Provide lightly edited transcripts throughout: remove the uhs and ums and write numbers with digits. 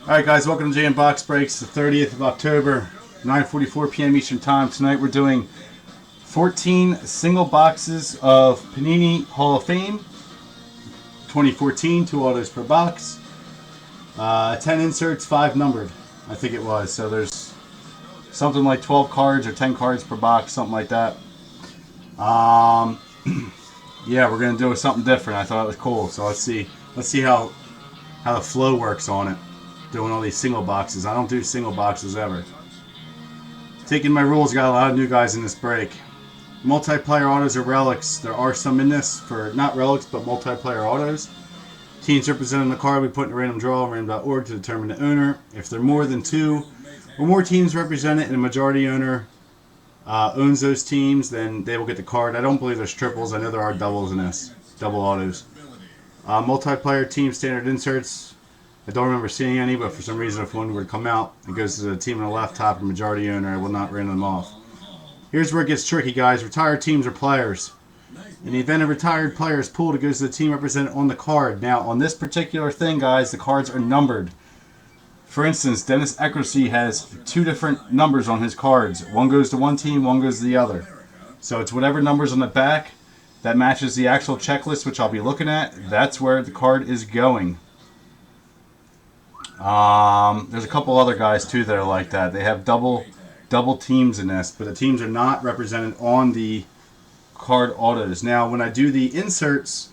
Alright guys, welcome to JM Box Breaks, the 30th of October, 9:44 p.m. Eastern Time. Tonight we're doing 14 single boxes of Panini Hall of Fame, 2014, 2 autos per box, 10 inserts, 5 numbered, I think it was. So there's something like 12 cards or 10 cards per box, something like that. Yeah, we're going to do something different. I thought it was cool, so let's see how the flow works on it. Doing all these single boxes. I don't do single boxes ever. Taking my rules, got a lot of new guys in this break. Multiplayer autos or relics. There are some in this for not relics but multiplayer autos. Teams representing the card we put in a random draw on random.org to determine the owner. If there are more than 2 or more teams represented and a majority owner owns those teams, then they will get the card. I don't believe there's triples. I know there are doubles in this. Double autos. Multiplayer team standard inserts. I don't remember seeing any, but for some reason if one were to come out, it goes to the team on the left, top, and majority owner. I will not random them off. Here's where it gets tricky, guys. Retired teams or players. In the event a retired player is pulled, it goes to the team represented on the card. Now, on this particular thing, guys, the cards are numbered. For instance, Dennis Eckersy has 2 different numbers on his cards. One goes to one team, one goes to the other. So it's whatever numbers on the back that matches the actual checklist, which I'll be looking at. That's where the card is going. There's a couple other guys too that are like that. They have double teams in this, but the teams are not represented on the card autos. Now, when I do the inserts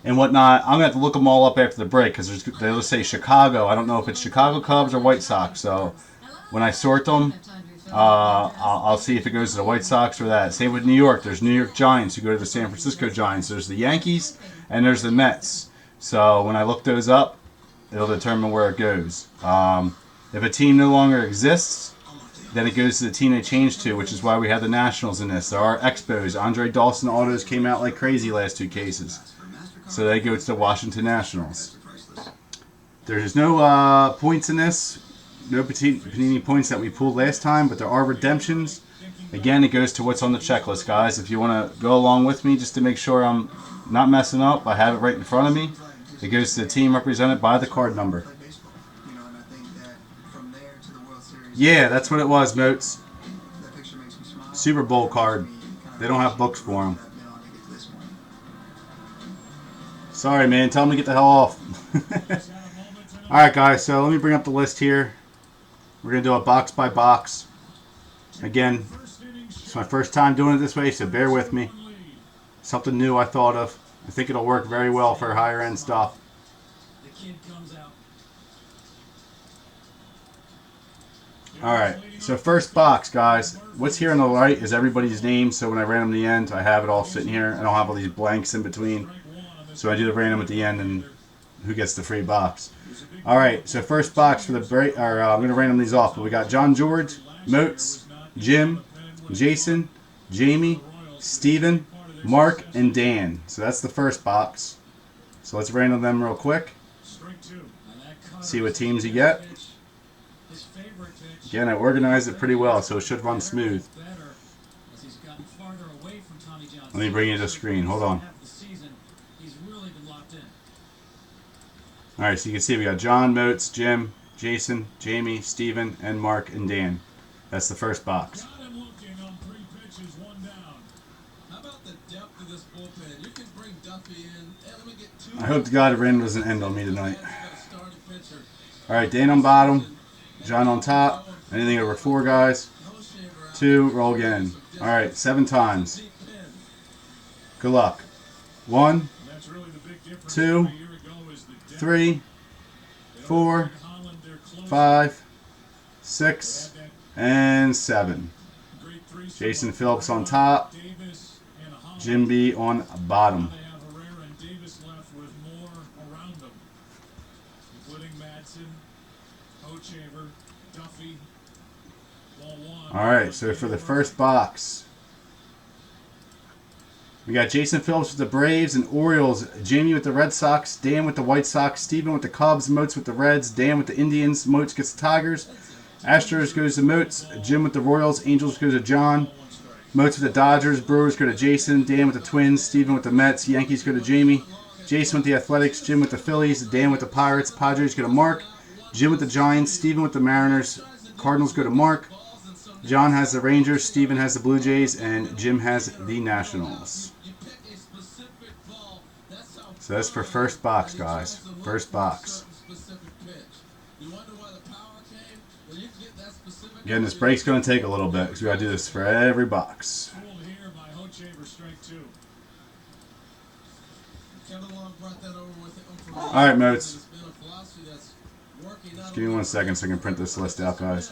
and whatnot, I'm gonna have to look them all up after the break because they'll say Chicago. I don't know if it's Chicago Cubs or White Sox. So when I sort them, I'll see if it goes to the White Sox or that. Same with New York. There's New York Giants who go to the San Francisco Giants. There's the Yankees and there's the Mets. So when I look those up, it'll determine where it goes. If a team no longer exists, then it goes to the team they changed to, which is why we have the Nationals in this. There are Expos. Andre Dawson autos came out like crazy last 2 cases. So they go to the Washington Nationals. There's no points in this. No Panini points that we pulled last time, but there are redemptions. Again, it goes to what's on the checklist, guys. If you want to go along with me just to make sure I'm not messing up, I have it right in front of me. It goes to the team represented by the card number. Yeah, that's what it was, Moats. Super Bowl card. They don't have books for them. Sorry, man. Tell them to get the hell off. Alright, guys. So let me bring up the list here. We're going to do a box by box. Again, it's my first time doing it this way, so bear with me. Something new I thought of. I think it'll work very well for higher end stuff. Alright, so first box, guys. What's here on the right is everybody's name, so when I random the end, I have it all sitting here. I don't have all these blanks in between. So I do the random at the end, and who gets the free box. Alright, so first box for the break, I'm going to random these off. But we got John George, Moats, Jim, Jason, Jamie, Steven, Mark, and Dan. So that's the first box. So let's random them real quick. See what teams you get. Again, I organized it pretty well, so it should run smooth. Let me bring you to the screen. Hold on. Alright, so you can see we got John, Moats, Jim, Jason, Jamie, Steven, and Mark, and Dan. That's the first box. I hope to God the rain doesn't end on me tonight. Alright, Dan on bottom, John on top. Anything over 4, guys? 2, roll again. Alright, 7 times. Good luck. 1, 2, 3, 4, 5, 6, and 7. Jason Phillips on top. Jim B on bottom. Alright, so for the first box, we got Jason Phillips with the Braves and Orioles, Jamie with the Red Sox, Dan with the White Sox, Steven with the Cubs, Moats with the Reds, Dan with the Indians, Moats gets the Tigers, Astros goes to Moats, Jim with the Royals, Angels goes to John, Moats with the Dodgers, Brewers go to Jason, Dan with the Twins, Steven with the Mets, Yankees go to Jamie, Jason with the Athletics, Jim with the Phillies, Dan with the Pirates, Padres go to Mark, Jim with the Giants, Steven with the Mariners. Cardinals go to Mark. John has the Rangers, Steven has the Blue Jays, and Jim has the Nationals. So that's for first box, guys. First box. Again, this break's going to take a little bit because we got to do this for every box. Alright, Moats. Just give me 1 second so I can print this list out, guys.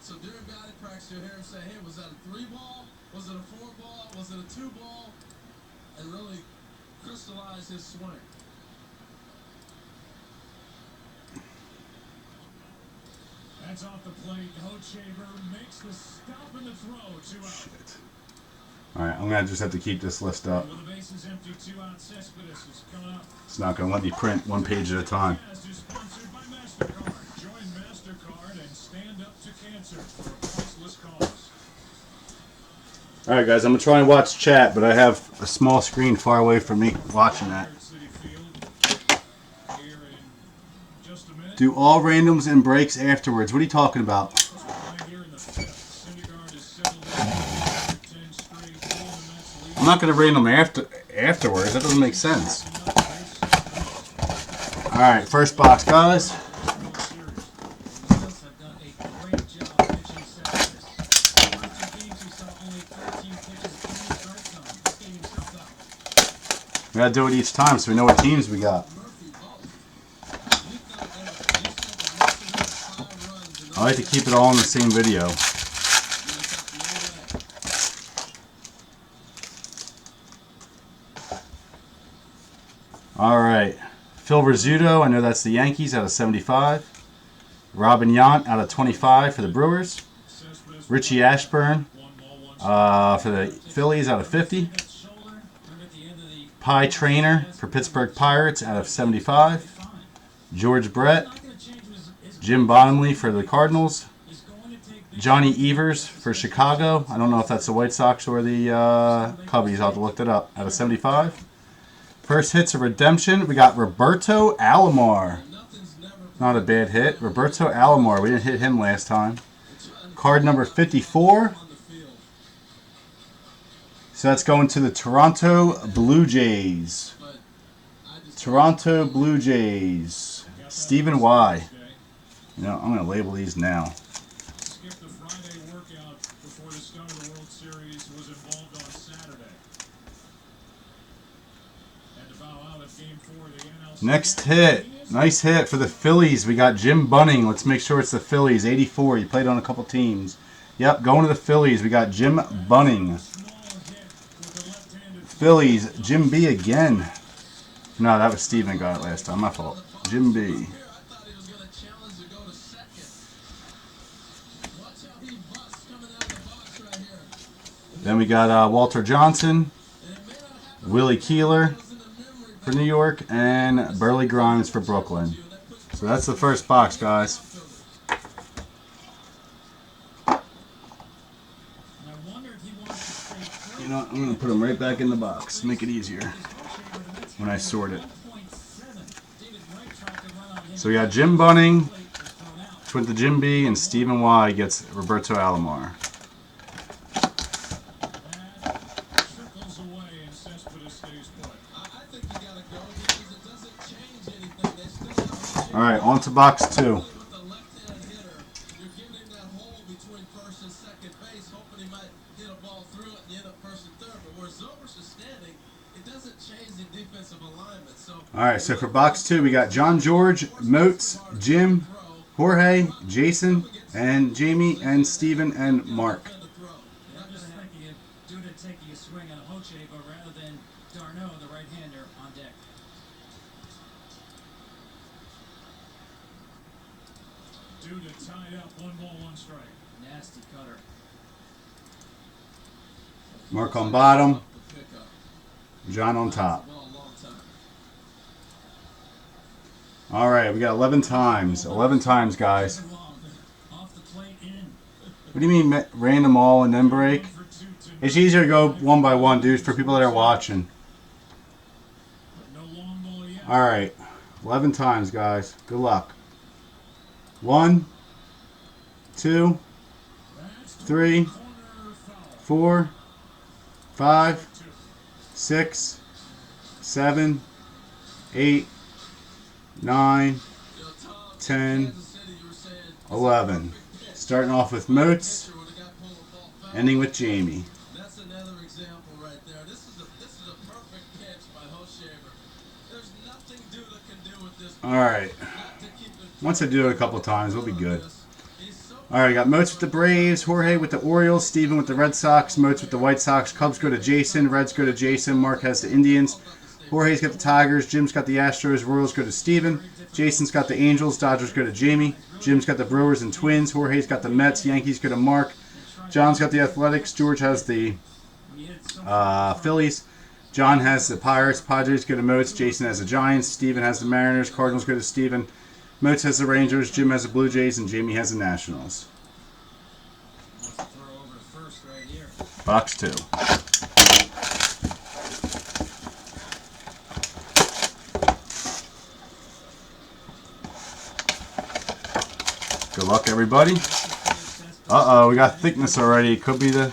So during batting practice, you'll hear him say, hey, was that a 3-ball? Was it a 4-ball? Was it a 2-ball? And really crystallize his swing. That's off the plate. Hochaver makes the stop in the throw. 2 out. Shit. Alright, I'm going to just have to keep this list up. With the bases empty, 2 out. Cespedes is coming up. It's not going to let me print 1 page at a time. Sponsored by MasterCard. Join MasterCard and stand up to cancer for a priceless cause. Alright guys, I'm going to try and watch chat, but I have a small screen far away from me watching that. Do all randoms and breaks afterwards. What are you talking about? I'm not going to random afterwards. That doesn't make sense. Alright, first box, guys. We gotta do it each time so we know what teams we got. I like to keep it all in the same video. Alright. Phil Rizzuto, I know that's the Yankees, out of 75. Robin Yount out of 25 for the Brewers. Richie Ashburn for the Phillies out of 50. Pie Trainer for Pittsburgh Pirates out of 75. George Brett. Jim Bottomley for the Cardinals. Johnny Evers for Chicago. I don't know if that's the White Sox or the Cubbies. I'll have to look that up. Out of 75. First hits of redemption. We got Roberto Alomar. Not a bad hit. Roberto Alomar. We didn't hit him last time. Card number 54. So that's going to the Toronto Blue Jays. Toronto Blue Jays. Stephen Y. You know, I'm going to label these now. Skipped the Friday workout before the start of the World Series, was involved on Saturday. And to bow out of Game 4 of the NLCS. Next hit. Nice hit for the Phillies. We got Jim Bunning. Let's make sure it's the Phillies. 84. He played on a couple teams. Yep, going to the Phillies. We got Jim Bunning. Phillies. Jim B again. No, that was Steven got it last time. My fault. Jim B. Then we got Walter Johnson, Willie Keeler for New York, and Burley Grimes for Brooklyn. So that's the first box, guys. You know what? I'm going to put them right back in the box. Make it easier when I sort it. So we got Jim Bunning, went to Jim B, and Stephen Y gets Roberto Alomar. Alright, on to box 2. Alright, so for box 2, we got John George, Moats, Jim, Jorge, Jason, and Jamie, and Steven, and Mark. I'm just thinking of Duda taking a swing on Hochaver rather than Darno, the right-hander, on deck. Duda tied up, 1 ball, 1 strike. Nasty cutter. Mark on bottom, John on top. Alright, we got 11 times. 11 times, guys. What do you mean random all and then break? It's easier to go one by one, dudes, for people that are watching. Alright, 11 times, guys. Good luck. 1, 2, 3, 4, 5, 6, 7, 8, 9, 10, 11. Starting off with Moats, ending with Jamie. That's another example right there. This is a perfect catch by Hoshaver. There's nothing Duda can do with this. Alright. Once I do it a couple times, we'll be good. Alright, got Moats with the Braves, Jorge with the Orioles, Steven with the Red Sox, Moats with the White Sox, Cubs go to Jason, Reds go to Jason, Mark has the Indians, Jorge's got the Tigers, Jim's got the Astros, Royals go to Steven, Jason's got the Angels, Dodgers go to Jamie, Jim's got the Brewers and Twins, Jorge's got the Mets, Yankees go to Mark, John's got the Athletics, George has the Phillies, John has the Pirates, Padres go to Moats, Jason has the Giants, Steven has the Mariners, Cardinals go to Steven, Moats has the Rangers, Jim has the Blue Jays, and Jamie has the Nationals. Box 2. Good luck, everybody. Uh-oh, we got thickness already. Could be the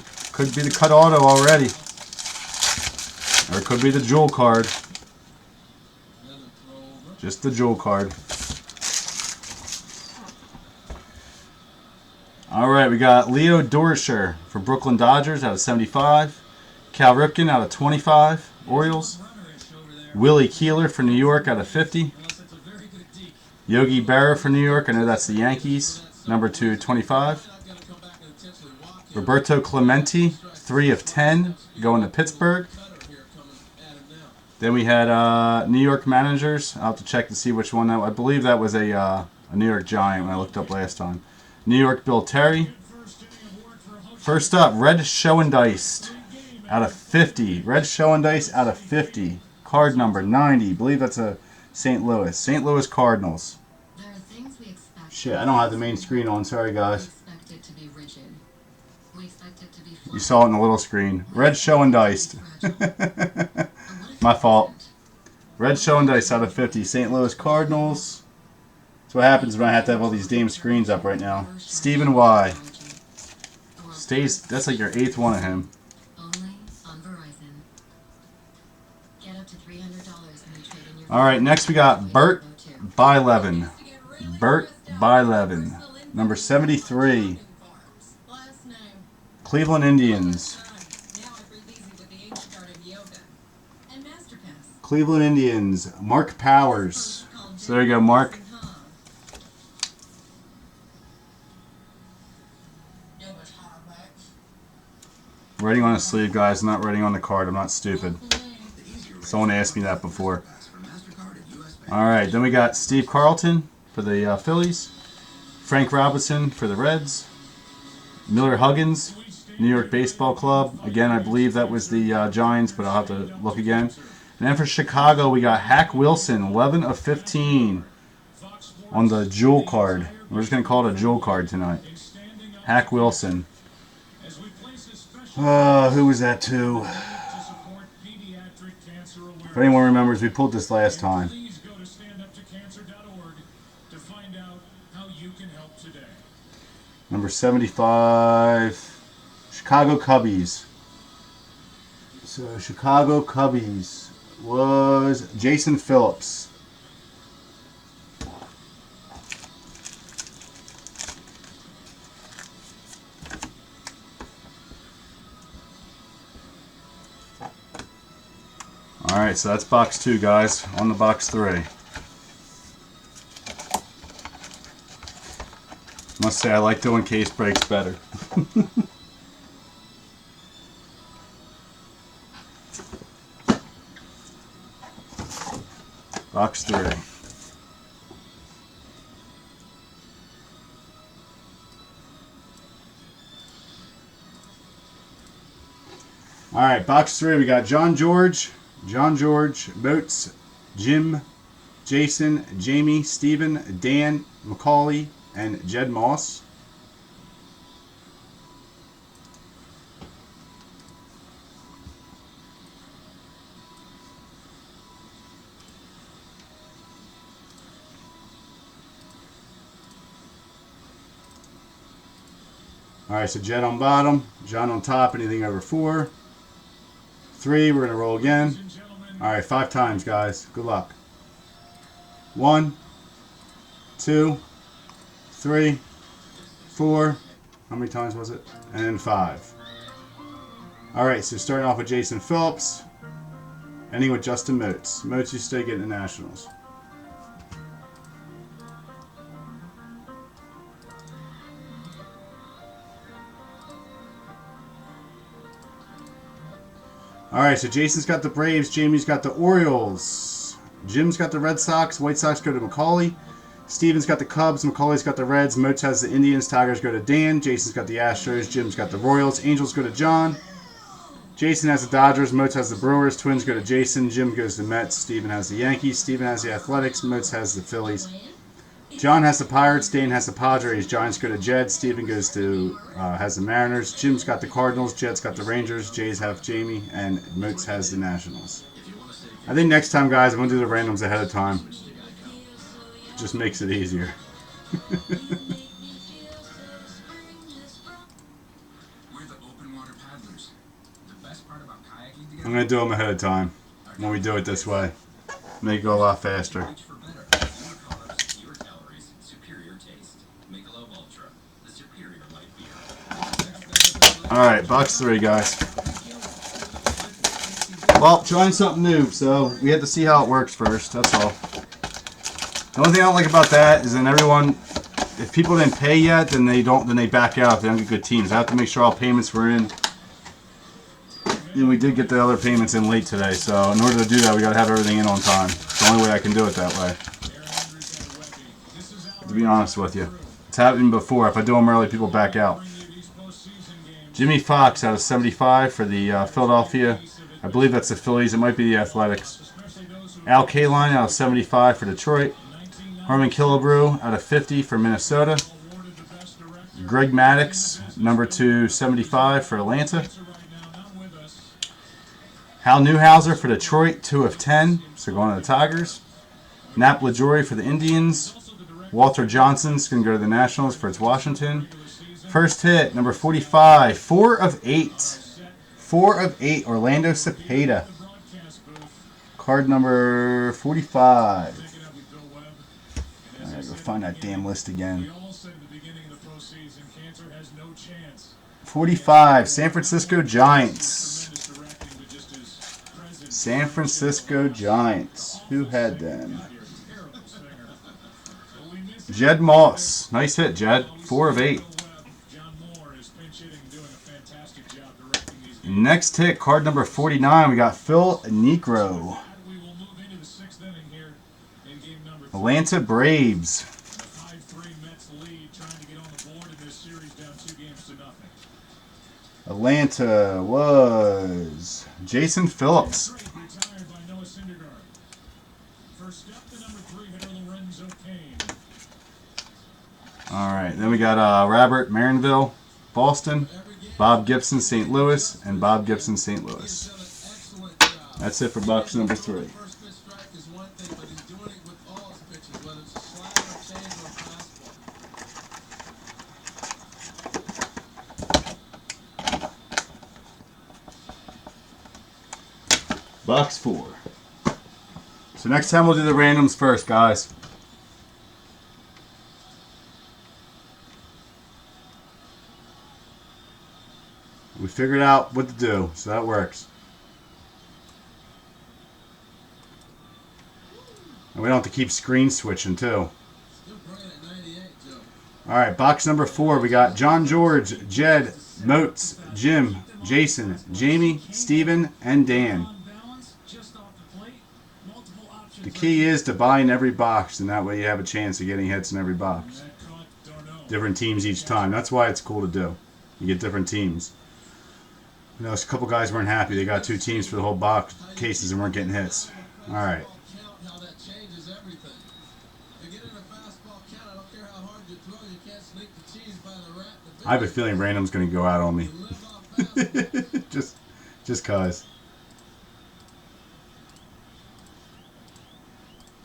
cut auto already. Or it could be the jewel card. Just the jewel card. Alright, we got Leo Dorscher for Brooklyn Dodgers out of 75. Cal Ripken out of 25, Orioles. Willie Keeler for New York out of 50. Yogi Berra for New York, I know that's the Yankees, number 225. Roberto Clemente, 3 of 10, going to Pittsburgh. Then we had New York managers. I'll have to check to see which one. I believe that was a New York Giant when I looked up last time. New York Bill Terry. First up, Red Schoendice out of 50. Red Schoendice out of 50. Card number 90. I believe that's a St. Louis. St. Louis Cardinals. Shit, I don't have the main screen on. Sorry, guys. You saw it in the little screen. Red Schoendice. My fault. Red Schoendice out of 50. St. Louis Cardinals. That's what happens when I have to have all these damn screens up right now. Stephen Y. That's like your 8th one of him. Alright, next we got Bert Bylevin. Bert Bylevin. Number 73. Cleveland Indians. Cleveland Indians. Mark Powers. So there you go, Mark. Writing on a sleeve, guys, not writing on the card. I'm not stupid. Someone asked me that before. Alright, then we got Steve Carlton for the Phillies. Frank Robinson for the Reds. Miller Huggins, New York Baseball Club. Again, I believe that was the Giants, but I'll have to look again. And then for Chicago, we got Hack Wilson, 11 of 15 on the jewel card. We're just going to call it a jewel card tonight. Hack Wilson. Who was that to? If anyone remembers, we pulled this last time. Number 75, Chicago Cubbies. So Chicago Cubbies was Jason Phillips. Alright, so that's box 2, guys. On to box 3. Must say I like doing case breaks better. Box 3. Alright, box 3, we got John George, Moats, Jim, Jason, Jamie, Steven, Dan, McCauley, and Jed Moss. Alright, so Jed on bottom, John on top, anything over 4. 3, we're going to roll again. Alright, 5 times, guys. Good luck. 1, 2, 3, 4. How many times was it? And 5. Alright, so starting off with Jason Phillips. Ending with Justin Moats. Moats, you stay getting the Nationals. Alright, so Jason's got the Braves, Jamie's got the Orioles, Jim's got the Red Sox, White Sox go to Macaulay, Steven's got the Cubs, Macaulay's got the Reds, Moats has the Indians, Tigers go to Dan, Jason's got the Astros, Jim's got the Royals, Angels go to John, Jason has the Dodgers, Moats has the Brewers, Twins go to Jason, Jim goes to Mets, Steven has the Yankees, Steven has the Athletics, Moats has the Phillies, John has the Pirates, Dan has the Padres, Giants go to Jed, Steven goes to, has the Mariners, Jim's got the Cardinals, Jed's got the Rangers, Jays have Jamie, and Moats has the Nationals. I think next time, guys, I'm going to do the randoms ahead of time. Just makes it easier. I'm going to do them ahead of time when we do it this way. Make it go a lot faster. Alright, box 3, guys. Well, trying something new, so we have to see how it works first, that's all. The only thing I don't like about that is then everyone, if people didn't pay yet, then they back out if they don't get good teams. I have to make sure all payments were in. And we did get the other payments in late today, so in order to do that, we got to have everything in on time. It's the only way I can do it that way. To be honest with you. It's happened before. If I do them early, people back out. Jimmy Fox out of 75 for the Philadelphia. I believe that's the Phillies. It might be the Athletics. Al Kaline out of 75 for Detroit. Harmon Killebrew out of 50 for Minnesota. Greg Maddux, number 275 for Atlanta. Hal Newhouser for Detroit, 2 of 10. So going to the Tigers. Nap LaJoie for the Indians. Walter Johnson's going to go to the Nationals for its Washington. First hit, number 45, 4 of 8. 4 of 8, Orlando Cepeda. Card number 45. I gotta go find that damn list again. 45, San Francisco Giants. San Francisco Giants. Who had them? Jed Moss. Nice hit, Jed. 4 of 8. Next hit, card number 49, we got Phil Niekro. Atlanta Braves. Atlanta was Jason Phillips. Alright, then we got Robert Marinville, Boston. Bob Gibson, St. Louis, and Bob Gibson, St. Louis. That's it for box number 3. Box 4. So next time we'll do the randoms first, guys. We figured out what to do, so that works. And we don't have to keep screen switching, too. Alright, box number 4. We got John George, Jed, Moats, Jim, Jason, Jamie, Steven, and Dan. The key is to buy in every box, and that way you have a chance of getting hits in every box. Different teams each time. That's why it's cool to do. You get different teams. You know, a couple guys weren't happy. They got 2 teams for the whole box cases and weren't getting hits. All right. I have a feeling random's going to go out on me. just cause.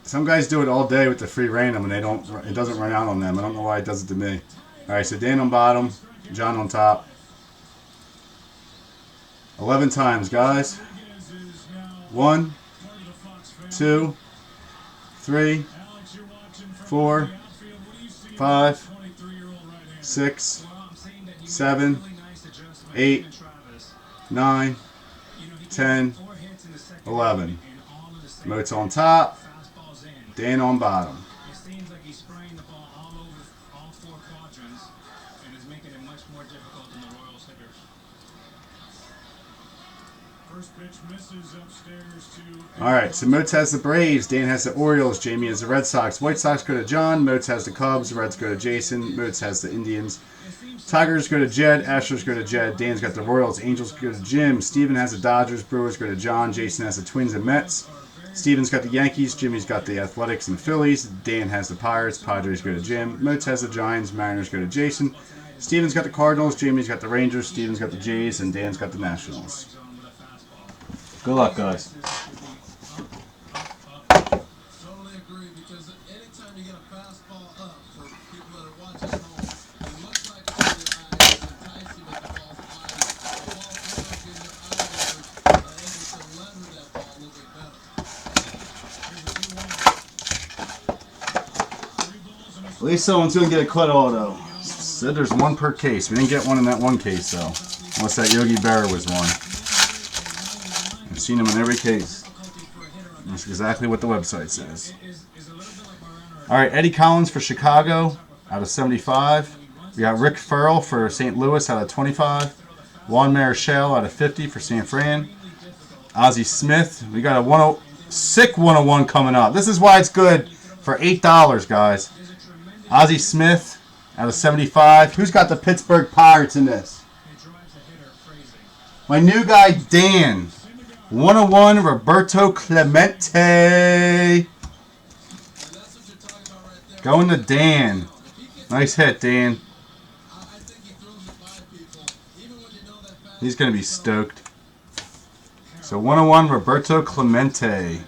Some guys do it all day with the free random and it doesn't run out on them. I don't know why it does it to me. All right, so Dan on bottom, John on top. 11 times, guys. 1, 2, 3, 4, 5, 6, 7, 8, 9, 10, 11. Moats on top, Dan on bottom. It seems like he's spraying the ball all over all four quadrants and is making it much more difficult than the Royals hitters. First pitch misses upstairs to... Alright, so Moats has the Braves, Dan has the Orioles, Jamie has the Red Sox. White Sox go to John, Moats has the Cubs, Reds go to Jason, Moats has the Indians. Tigers go to Jed, Astros go to Jed, Dan's got the Royals, Angels go to Jim, Steven has the Dodgers, Brewers go to John, Jason has the Twins and Mets. Steven's got the Yankees, Jimmy's got the Athletics and Phillies, Dan has the Pirates, Padres go to Jim, Moats has the Giants, Mariners go to Jason, Steven's got the Cardinals, Jimmy's got the Rangers, Steven's got the Jays, and Dan's got the Nationals. Good luck, guys. Totally agree, because anytime you get a fastball up, for people that are watching at home, it looks like it's in your eyes, it's enticing with the ball's flying. The ball's flying in your eyes, are able to lever that ball a little bit better. At least someone's going to get a cut auto. Said there's one per case. We didn't get one in that one case, though. Unless that Yogi Berra was one. I've seen them in every case. That's exactly what the website says. Alright, Eddie Collins for Chicago out of 75. We got Rick Farrell for St. Louis out of 25. Juan Marichal out of 50 for San Fran. Ozzie Smith. We got a sick 101 coming up. This is why it's good for $8, guys. Ozzie Smith out of 75. Who's got the Pittsburgh Pirates in this? My new guy, Dan. 101, Roberto Clemente. Going to Dan. Nice hit, Dan. He's going to be stoked. So 101, Roberto Clemente.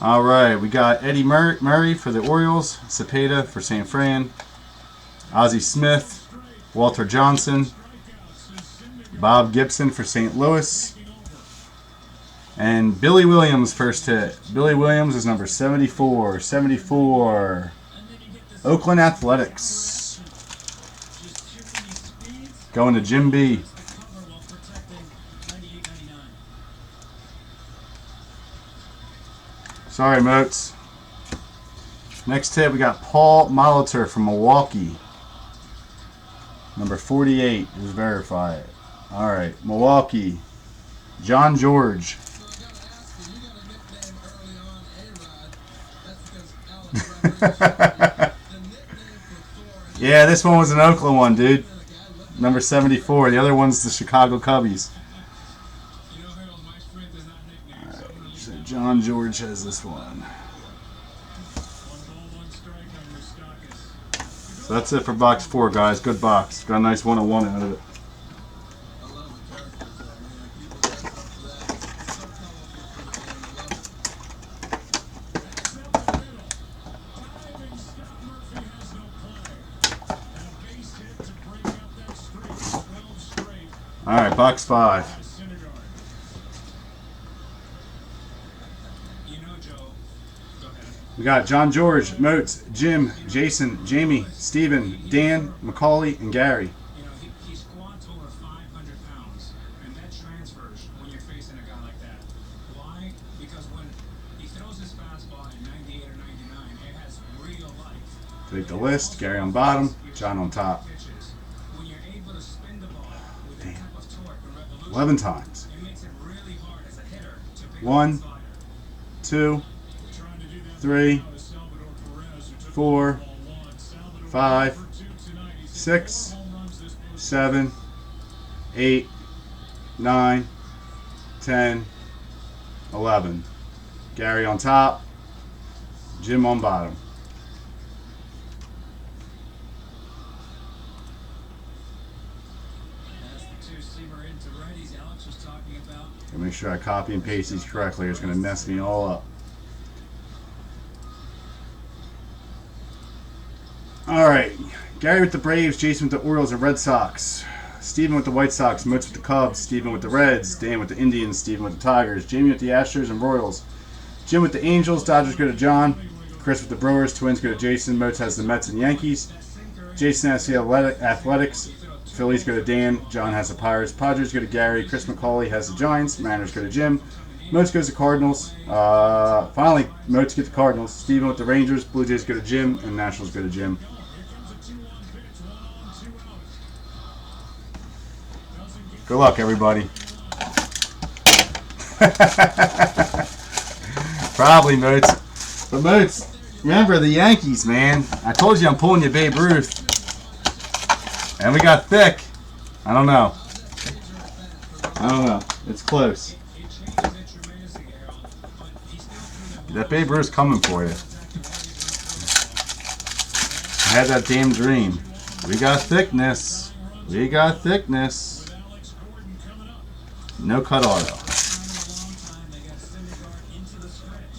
All right, we got Eddie Murray for the Orioles, Cepeda for San Fran, Ozzie Smith, Walter Johnson, Bob Gibson for St. Louis, and Billy Williams first hit. Billy Williams is number 74. 74. Oakland Athletics. Going to Jim B. Sorry, Moats. Next hit, we got Paul Molitor from Milwaukee. Number 48 is verified. All right, Milwaukee. John George. Yeah, this one was an Oakland one, dude. Number 74. The other one's the Chicago Cubbies. All right, so John George has this one. So that's it for box 4, guys. Good box. Got a nice 101 out of it. All right, box 5. We got John George, Moats, Jim, Jason, Jamie, Steven, Dan, Macaulay, and Gary. You know, he squats over 500 pounds, and that transfers when you're facing a guy like that. Why? Because when he throws his fastball at 98 or 99, it has real life. Take the list. Gary on bottom, John on top. When you're able to spin the ball with that type of torque and revolution, 11 times. it makes it really hard as a hitter to pick 1, up the slider. 2, 3, 4, 5, 6, 7, 8, 9, 10, 11. Gary on top, Jim on bottom. That's the two-seamer into righties Alex was talking about. Gotta make sure I copy and paste these correctly, or it's gonna mess me all up. All right. Gary with the Braves, Jason with the Orioles and Red Sox. Steven with the White Sox, Moats with the Cubs, Steven with the Reds, Dan with the Indians, Steven with the Tigers, Jamie with the Astros and Royals, Jim with the Angels, Dodgers go to John, Chris with the Brewers, Twins go to Jason, Moats has the Mets and Yankees, Jason has the Athletics, Phillies go to Dan, John has the Pirates, Padres go to Gary, Chris McCauley has the Giants, Mariners go to Jim, Moats goes to Cardinals, finally Moats get the Cardinals, Steven with the Rangers, Blue Jays go to Jim, and Nationals go to Jim. Good luck, everybody. Probably, Moats. But, Moats, remember the Yankees, man. I told you I'm pulling you Babe Ruth. And we got thick. I don't know. It's close. That Babe Ruth's coming for you. I had that damn dream. We got thickness. We got thickness. No cut auto.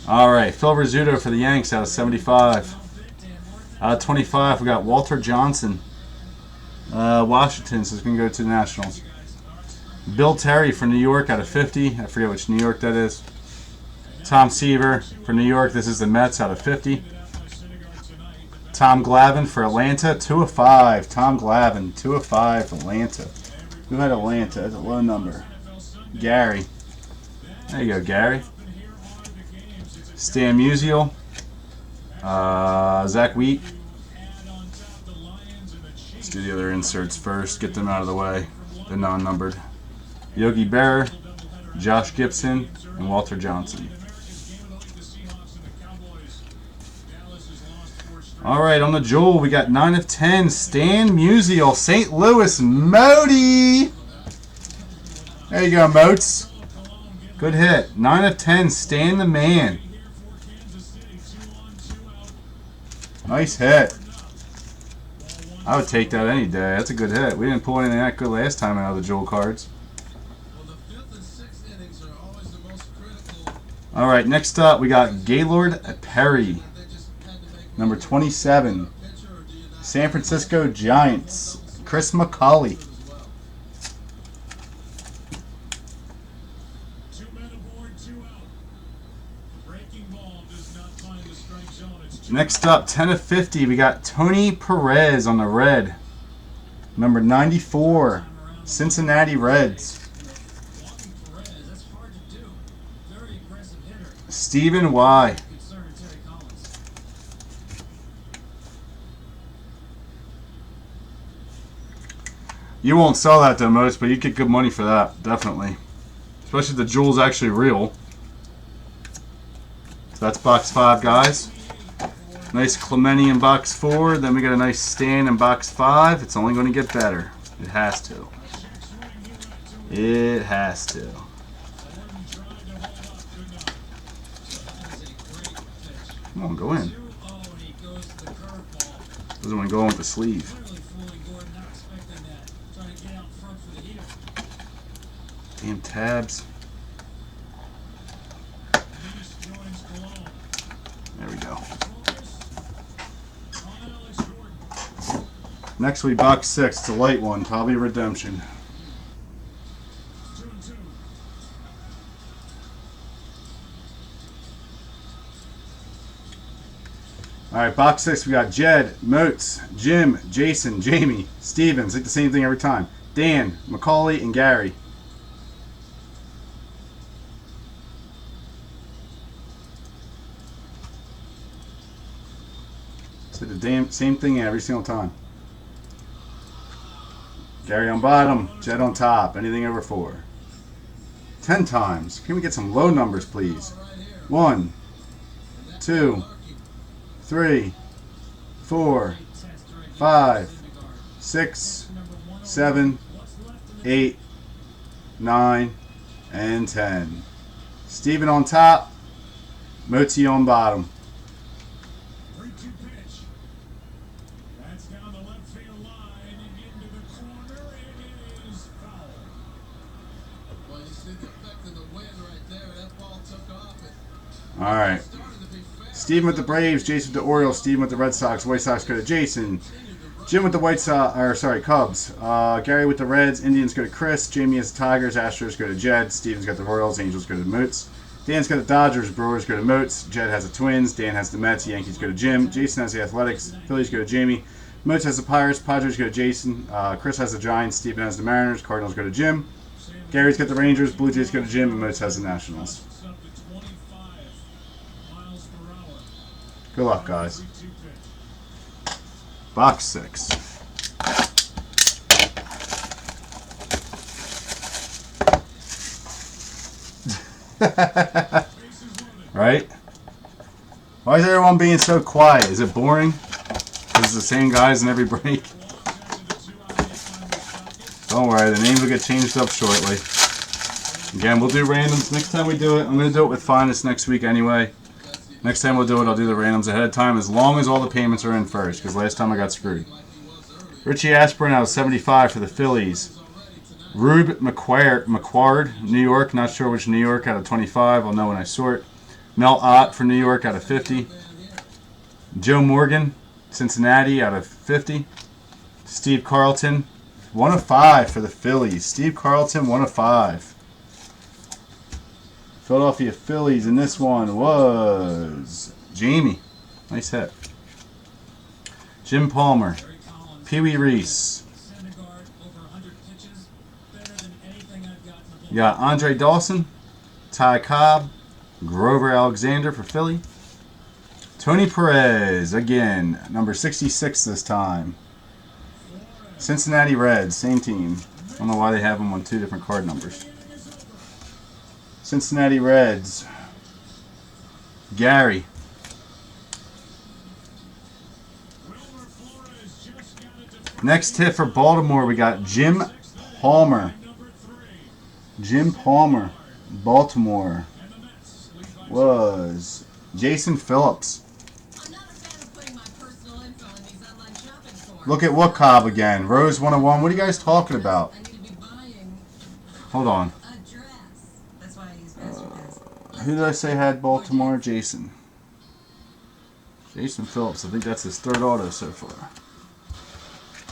Alright, Phil Rizzuto for the Yanks out of 75. Out of 25, we got Walter Johnson. Washington, so it's going to go to the Nationals. Bill Terry for New York out of 50. I forget which New York that is. Tom Seaver for New York. This is the Mets out of 50. Tom Glavine for Atlanta, 2 of 5. Tom Glavine, 2 of 5, Atlanta. Who had Atlanta? That's a low number. Gary. There you go, Gary. Stan Musial. Zach Wheat. Let's do the other inserts first. Get them out of the way. The non-numbered. Yogi Berra, Josh Gibson, and Walter Johnson. Alright, on the Jewel, we got 9 of 10. Stan Musial, St. Louis, Modi. There you go, Moats. Good hit. 9 of 10, Stan the man. Nice hit. I would take that any day. That's a good hit. We didn't pull anything that good last time out of the Jewel cards. Alright, next up we got Gaylord Perry. Number 27. San Francisco Giants. Chris McCauley. Next up, 10 of 50, we got Tony Perez on the red. Number 94, Cincinnati Reds. Stephen Y. You won't sell that though, most, but you'd get good money for that, definitely. Especially if the jewel's actually real. So that's box 5, guys. Nice Clemente in box 4. Then we got a nice Stan in box 5. It's only going to get better. It has to. It has to. Come on, go in. Doesn't want to go in with the sleeve. Damn tabs. There we go. Next week, box 6. It's a light one. Probably a redemption. Alright, box 6. We got Jed, Moats, Jim, Jason, Jamie, Steven. It's like the same thing every time. Dan, McCauley, and Gary. So the same thing every single time. Gary on bottom, Jed on top. Anything over 4. 10 times. Can we get some low numbers, please? 1, 2, 3, 4, 5, 6, 7, 8, 9, and 10. Steven on top, Moti on bottom. All right. Steven with the Braves, Jason with the Orioles, Steven with the Red Sox, White Sox go to Jason. Jim with the Cubs. Gary with the Reds, Indians go to Chris. Jamie has the Tigers, Astros go to Jed. Steven's got the Royals, Angels go to Moots. Dan's got the Dodgers, Brewers go to Moots. Jed has the Twins, Dan has the Mets, Yankees go to Jim. Jason has the Athletics, Phillies go to Jamie. Moots has the Pirates, Padres go to Jason. Chris has the Giants, Steven has the Mariners, Cardinals go to Jim. Gary's got the Rangers, Blue Jays go to Jim, and Moots has the Nationals. Good luck, guys. Box 6. Right? Why is everyone being so quiet? Is it boring? Because it's the same guys in every break? Don't worry, the names will get changed up shortly. Again, we'll do randoms next time we do it. I'm going to do it with Finest next week anyway. Next time we'll do it, I'll do the randoms ahead of time as long as all the payments are in first, because last time I got screwed. Richie Aspirin out of 75 for the Phillies. Rube McQuard, New York, not sure which New York, out of 25. I'll know when I sort. Mel Ott for New York out of 50. Joe Morgan, Cincinnati out of 50. Steve Carlton, 1 of 5 for the Phillies. Steve Carlton, 1 of 5. Philadelphia Phillies, and this one was Jamie. Nice hit. Jim Palmer. Pee Wee Reese. You got Andre Dawson. Ty Cobb. Grover Alexander for Philly. Tony Perez, again, number 66 this time. Cincinnati Reds, same team. I don't know why they have them on 2 different card numbers. Cincinnati Reds. Gary. Next hit for Baltimore, we got Jim Palmer. Jim Palmer, Baltimore, was Jason Phillips. Look at what Cobb again. Rose 101. What are you guys talking about? Hold on. Who did I say had Baltimore? Jason. Jason Phillips. I think that's his 3rd auto so far.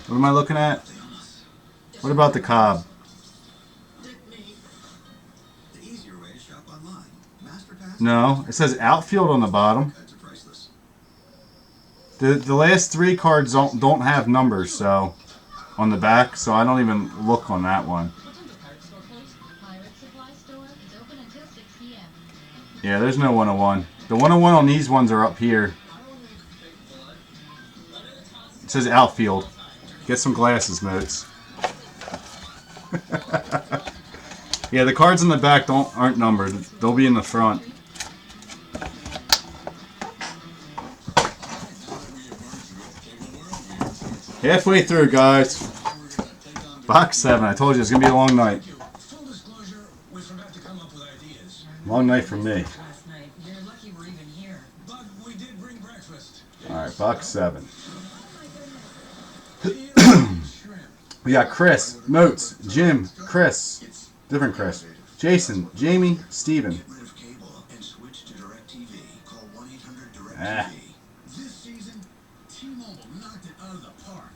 What am I looking at? What about the Cobb? No, it says outfield on the bottom. The last 3 cards don't have numbers, so on the back, so I don't even look on that one. Yeah, there's no 101. The 101 on these ones are up here. It says outfield. Get some glasses, Moats. Yeah, the cards in the back aren't numbered. They'll be in the front. Halfway through, guys. Box 7. I told you it's going to be a long night. Long night for me. Alright, box 7. We got Chris, Moats, Jim, Chris, different Chris, Jason, Jamie, Steven. This season, T-Mobile knocked it out of the park.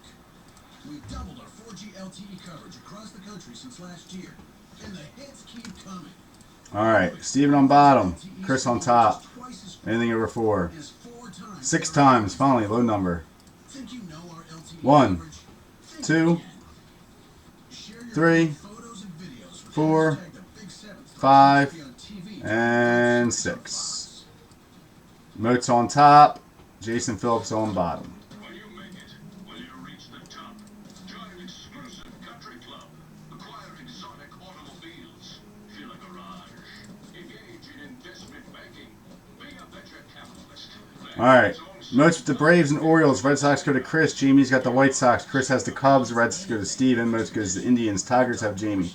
We doubled our 4G LTE coverage across the country since last year, and the hits keep coming. Alright, Steven on bottom, Chris on top. Anything over 4. 6 times, finally, low number. 1, 2, 3, 4, 5, and 6. Moats on top, Jason Phillips on bottom. Alright, Moats with the Braves and Orioles. Red Sox go to Chris. Jamie's got the White Sox. Chris has the Cubs. Reds go to Steven. Moats goes to the Indians. Tigers have Jamie.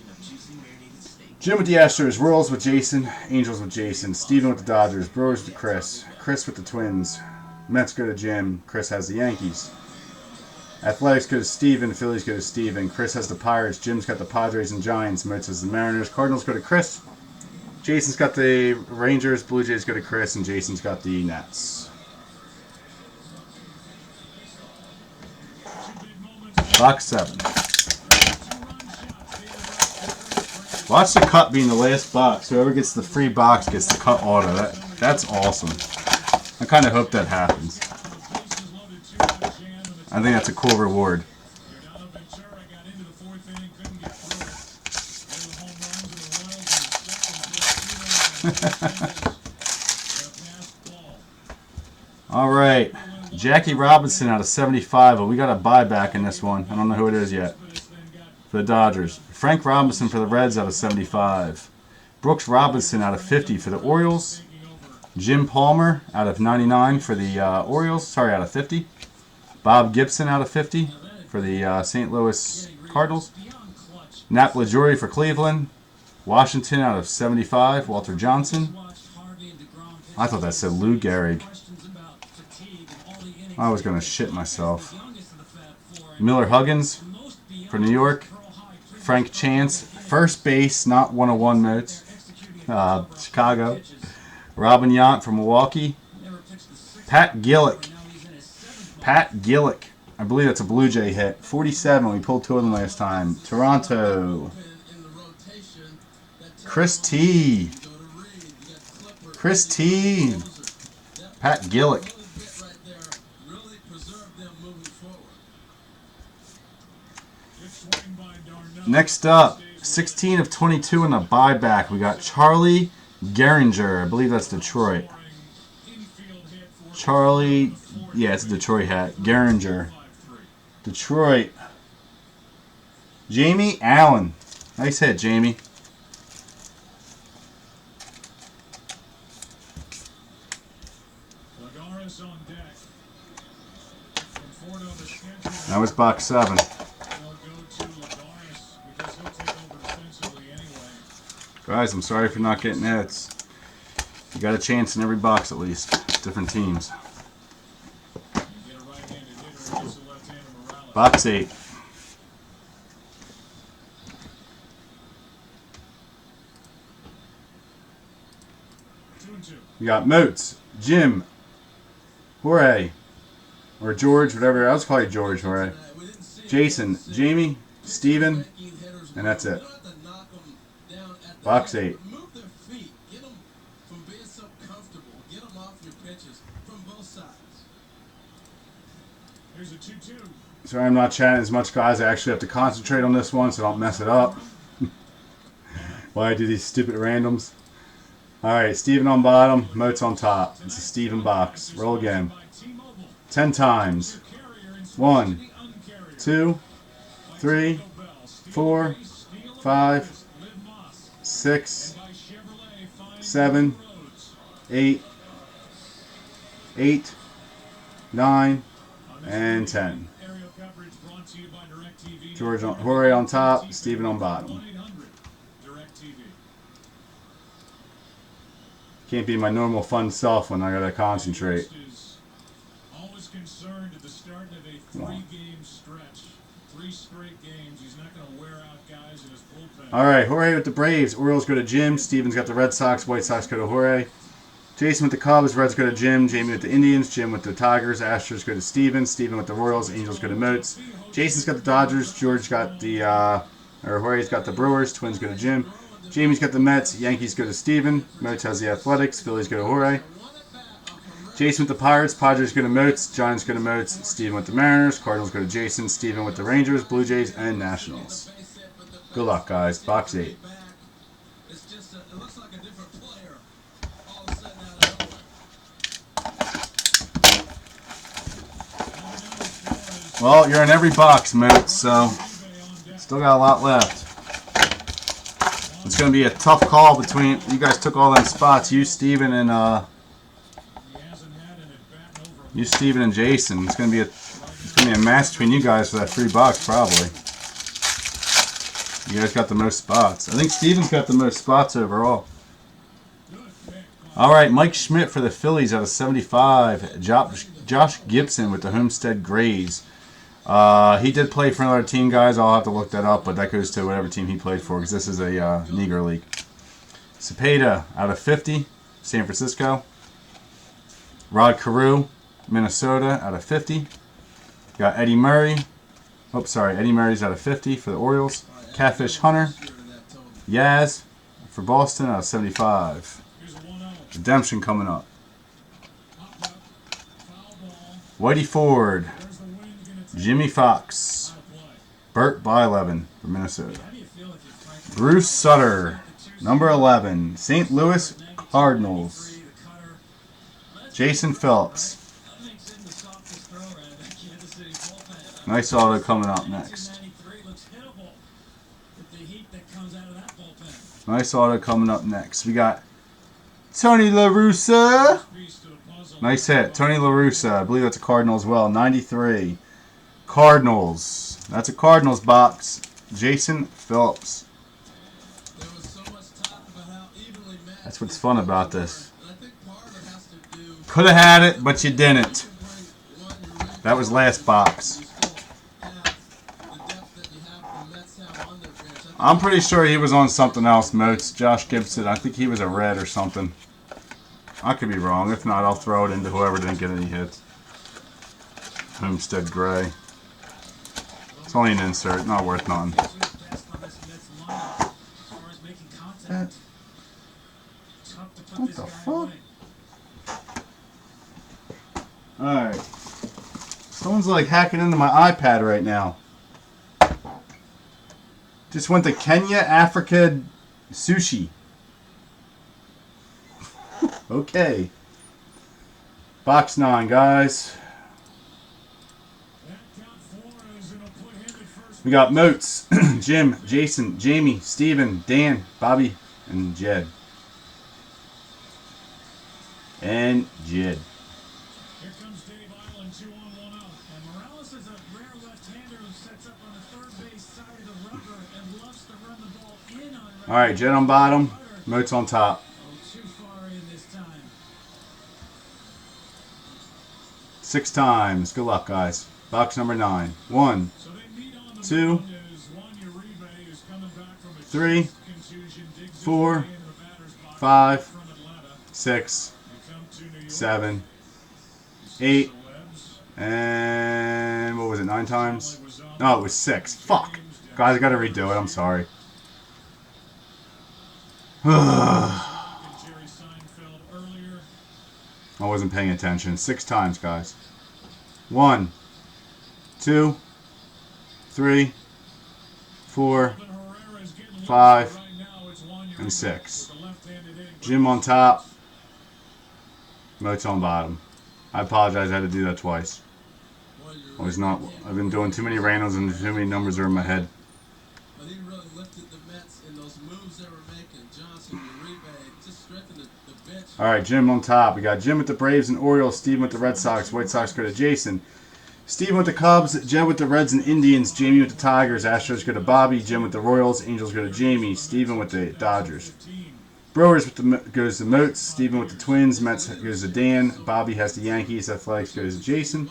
Jim with the Astros. Royals with Jason. Angels with Jason. Steven with the Dodgers. Brewers with Chris. Chris with the Twins. Mets go to Jim. Chris has the Yankees. Athletics go to Steven. Phillies go to Steven. Chris has the Pirates. Jim's got the Padres and Giants. Moats has the Mariners. Cardinals go to Chris. Jason's got the Rangers, Blue Jays go to Chris, and Jason's got the Nets. Box 7. Watch the cut being the last box. Whoever gets the free box gets the cut auto. That's awesome. I kind of hope that happens. I think that's a cool reward. All right. Jackie Robinson out of 75, but we got a buyback in this one. I don't know who it is yet. For the Dodgers. Frank Robinson for the Reds out of 75. Brooks Robinson out of 50 for the Orioles. Jim Palmer out of 99 for the Orioles. Sorry, out of 50. Bob Gibson out of 50 for the St. Louis Cardinals. Nap LaJoie for Cleveland. Washington out of 75. Walter Johnson. I thought that said Lou Gehrig. I was going to shit myself. Miller Huggins for New York. Frank Chance, first base, not 101 notes. Chicago. Robin Yount from Milwaukee. Pat Gillick. I believe that's a Blue Jay hit. 47. We pulled 2 of them last time. Toronto. Chris T. Pat Gillick. Next up, 16 of 22 in the buyback. We got Charlie Gehringer. I believe that's Detroit. Charlie, yeah, it's a Detroit hat. Gehringer. Detroit. Jamie Allen. Nice hit, Jamie. That was box 7. Guys, I'm sorry for not getting hits. You got a chance in every box at least. Different teams. Box 8. You got Moats, Jim, Jorge, or George, whatever. I was calling you George, Jorge. Jason, Jamie, Steven, and that's it. Box 8. Move their feet. Get them from being so comfortable. Get them off your pitches from both sides. Here's a 2-2. Sorry I'm not chatting as much, guys. I actually have to concentrate on this one so I don't mess it up. Why I do these stupid randoms. Alright, Steven on bottom, Moats on top. It's a Steven box. Roll again. 10 times. 1, 2, 3, 4, 5, 6, 7, 8, 9, and 10. Jorge on top, Steven on bottom. Can't be my normal fun self when I gotta concentrate. Always concerned at the start of a 3-game stretch. 3 straight games. He's not going to wear out guys in his bullpen. Alright, Jorge with the Braves. Orioles go to Jim. Steven's got the Red Sox. White Sox go to Jorge. Jason with the Cubs. Reds go to Jim. Jamie with the Indians. Jim with the Tigers. Astros go to Steven. Steven with the Royals. Angels go to Moats. Jason's got the Dodgers. George got the, Jorge's got the Brewers. Twins go to Jim. Jamie's got the Mets. Yankees go to Steven. Moats has the Athletics. Phillies go to Jorge. Jason with the Pirates. Padres go to Moats. Giants go to Moats. Steven with the Mariners. Cardinals go to Jason. Steven with the Rangers, Blue Jays, and Nationals. Good luck, guys. Box 8. It looks like a different player all of a sudden out of nowhere. Well, you're in every box, Moats, so still got a lot left. It's going to be a tough call between... You guys took all them spots. You, Steven, and Jason. It's going to be a match between you guys for that free box, probably. You guys got the most spots. I think Steven's got the most spots overall. All right, Mike Schmidt for the Phillies out of 75. Josh Gibson with the Homestead Grays. He did play for another team, guys. I'll have to look that up, but that goes to whatever team he played for because this is a Negro League. Cepeda out of 50, San Francisco. Rod Carew, Minnesota out of 50. Got Eddie Murray. Oh, sorry, Eddie Murray's out of 50 for the Orioles. Catfish Hunter. Yaz for Boston out of 75. Redemption coming up. Whitey Ford. Jimmy Fox. Burt by 11 for Minnesota. Bruce Sutter, number 11, St. Louis Cardinals. Jason Phillips. Nice auto coming up next. Nice auto coming up next. We got Tony La Russa. Nice hit. Tony La Russa. I believe that's a Cardinal as well. 93. Cardinals. That's a Cardinals box. Jason Phillips. That's what's fun about this. Could have had it, but you didn't. That was last box. I'm pretty sure he was on something else, Moats. Josh Gibson. I think he was a red or something. I could be wrong. If not, I'll throw it into whoever didn't get any hits. Homestead Gray. It's only an insert. Not worth nothing. What the fuck? Alright. Someone's like hacking into my iPad right now. Just went to Kenya, Africa, sushi. Okay. Box 9, guys. We got Moats, Jim, Jason, Jamie, Steven, Dan, Bobby, and Jed. And Jed. Here comes Dave Island, 2-on-1 out. And Morales is a rare left-hander who sets up on the third base side of the rubber and loves to run the ball in on right. Alright, Jed on bottom, Moats on top. Oh, too far in this time. 6 times. Good luck, guys. Box number 9. 1, So they meet on the 2, mound as Juan Uribe is coming back from a 3, chest contusion, digs his 4, way into the batter's box 5, from Atlanta. 6, They come to New York. 7, He 8, sees the Webs. and what was it, 9 times? No, it was 6. Fuck. Guys, I gotta redo it. I'm sorry. I Jerry Seinfeld earlier. wasn't paying attention. 6 times, guys. 1, 2, 3, 4, 5, and 6. Jim on top. Moats on bottom. I apologize. I had to do that twice. I've been doing too many randoms and too many numbers are in my head. But he really lifted the Mets in those moves they were making. Johnson, Uribe, just strengthened the bench. All right, Jim on top. We got Jim with the Braves and Orioles. Steve with the Red Sox. White Sox go to Jason. Steve with the Cubs. Jed with the Reds and Indians. Jamie with the Tigers. Astros go to Bobby. Jim with the Royals. Angels go to Jamie. Steven with the Dodgers. Brewers with the goes to Moats. Steven with the Twins. Mets goes to Dan. Bobby has the Yankees. Athletics goes to Jason.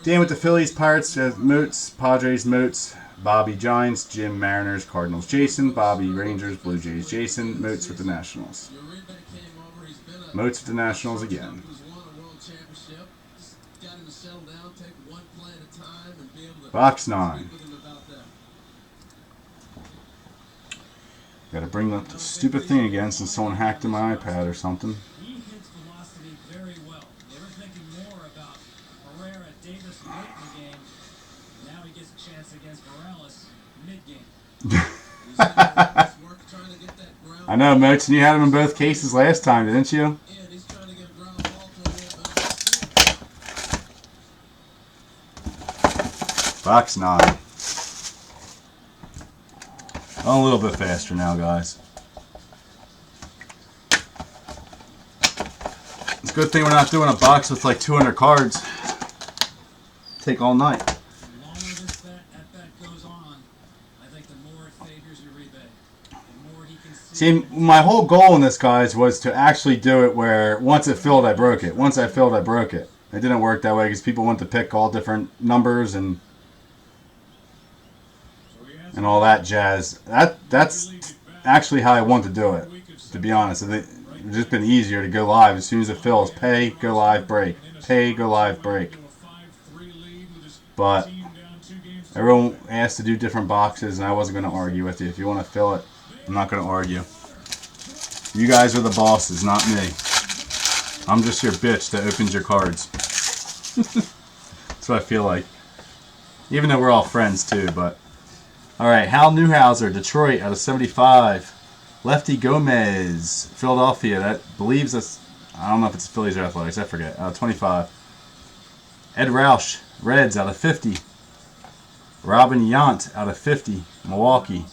Dan with the Phillies. Pirates has Moats. Padres Moats. Bobby Giants. Jim Mariners. Cardinals Jason. Bobby Rangers. Blue Jays Jason. Moats with the Nationals. Uribe came over. He's been a Moats with the Nationals again. who's won a world championship. Just got him to settle down, take one play at a time, and be able to Box 9. speak with him about that. Gotta bring up the stupid thing again since someone hacked in my iPad or something. He hits velocity very well. They were thinking more about Herrera, Davis late in the game. Now he gets a chance against Morales mid-game. He's work trying to get that ground I know, Moats, and you had him in both cases last time, didn't you? in. He's trying to get a ground ball to him, but it's Box 9. Oh, a little bit faster now, guys. It's a good thing we're not doing a box with like 200 cards. Take all night. The longer this at-bat goes on, I think the more it favors Uribe. The more he can see. See, my whole goal in this, guys, was to actually do it where once it filled, I broke it. Once I filled, I broke it. It didn't work that way because people want to pick all different numbers and all that jazz. That's actually how I want to do it. To be honest, I think it's just been easier to go live as soon as it fills. Pay, go live, break. Pay, go live, break. But everyone asked to do different boxes, and I wasn't going to argue with you. If you want to fill it, I'm not going to argue. You guys are the bosses, not me. I'm just your bitch that opens your cards. That's what I feel like. Even though we're all friends too, but. Alright, Hal Newhouser, Detroit, out of 75. Lefty Gomez, Philadelphia, that believes that's, I don't know if it's Phillies or Athletics, I forget, out of 25. Ed Roush, Reds, out of 50. Robin Yount, out of 50, Milwaukee.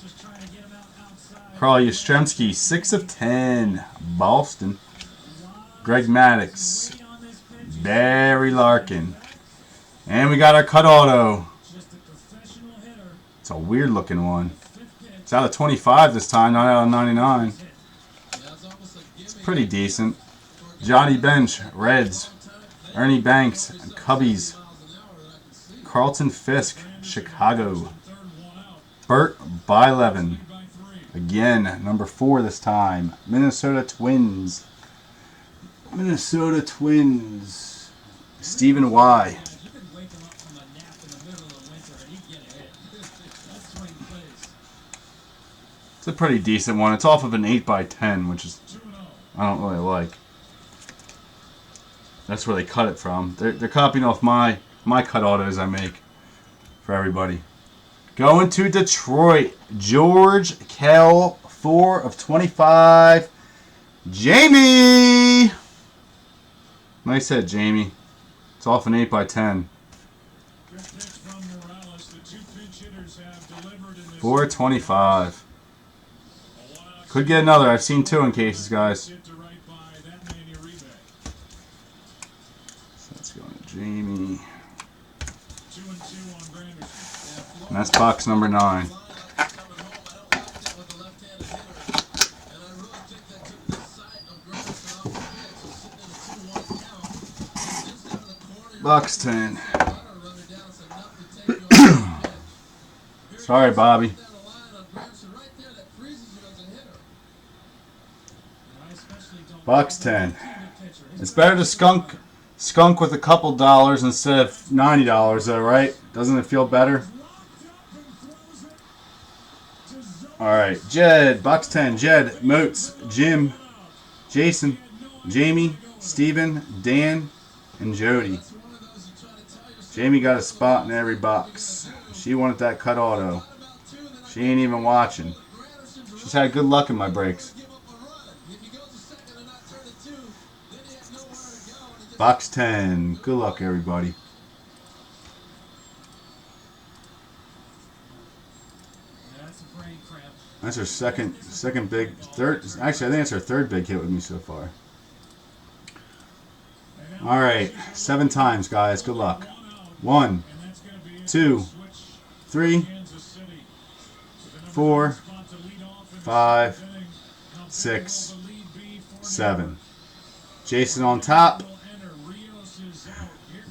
Carl Yastrzemski, 6 of 10, Boston. Greg Maddux, Barry Larkin. And we got our cut auto. It's a weird looking one. It's out of 25 this time, not out of 99. It's pretty decent. Johnny Bench, Reds. Ernie Banks, Cubbies. Carlton Fisk, Chicago. Bert Bylevin. Again, number 4 this time. Minnesota Twins. Minnesota Twins. Stephen Y. It's a pretty decent one. It's off of an 8x10, which is I don't really like. That's where they cut it from. They're copying off my cut autos I make for everybody. Going to Detroit, George Kell, 4 of 25. Jamie! Nice hit, Jamie. It's off an 8x10. 425. Could get another. I've seen 2 in cases, guys. So let's go to Jamie. And that's box number 9. Box 10. Sorry, Bobby. Box 10. It's better to skunk with a couple dollars instead of $90 though, right? Doesn't it feel better? Alright, Jed, box 10. Jed, Moats, Jim, Jason, Jamie, Steven, Dan, and Jody. Jamie got a spot in every box. She wanted that cut auto. She ain't even watching. She's had good luck in my breaks. Box 10. Good luck, everybody. That's her second big, third. Actually, I think it's her 3rd big hit with me so far. All right, 7 times, guys. Good luck. 1, 2, 3, 4, 5, 6, 7. Jason on top.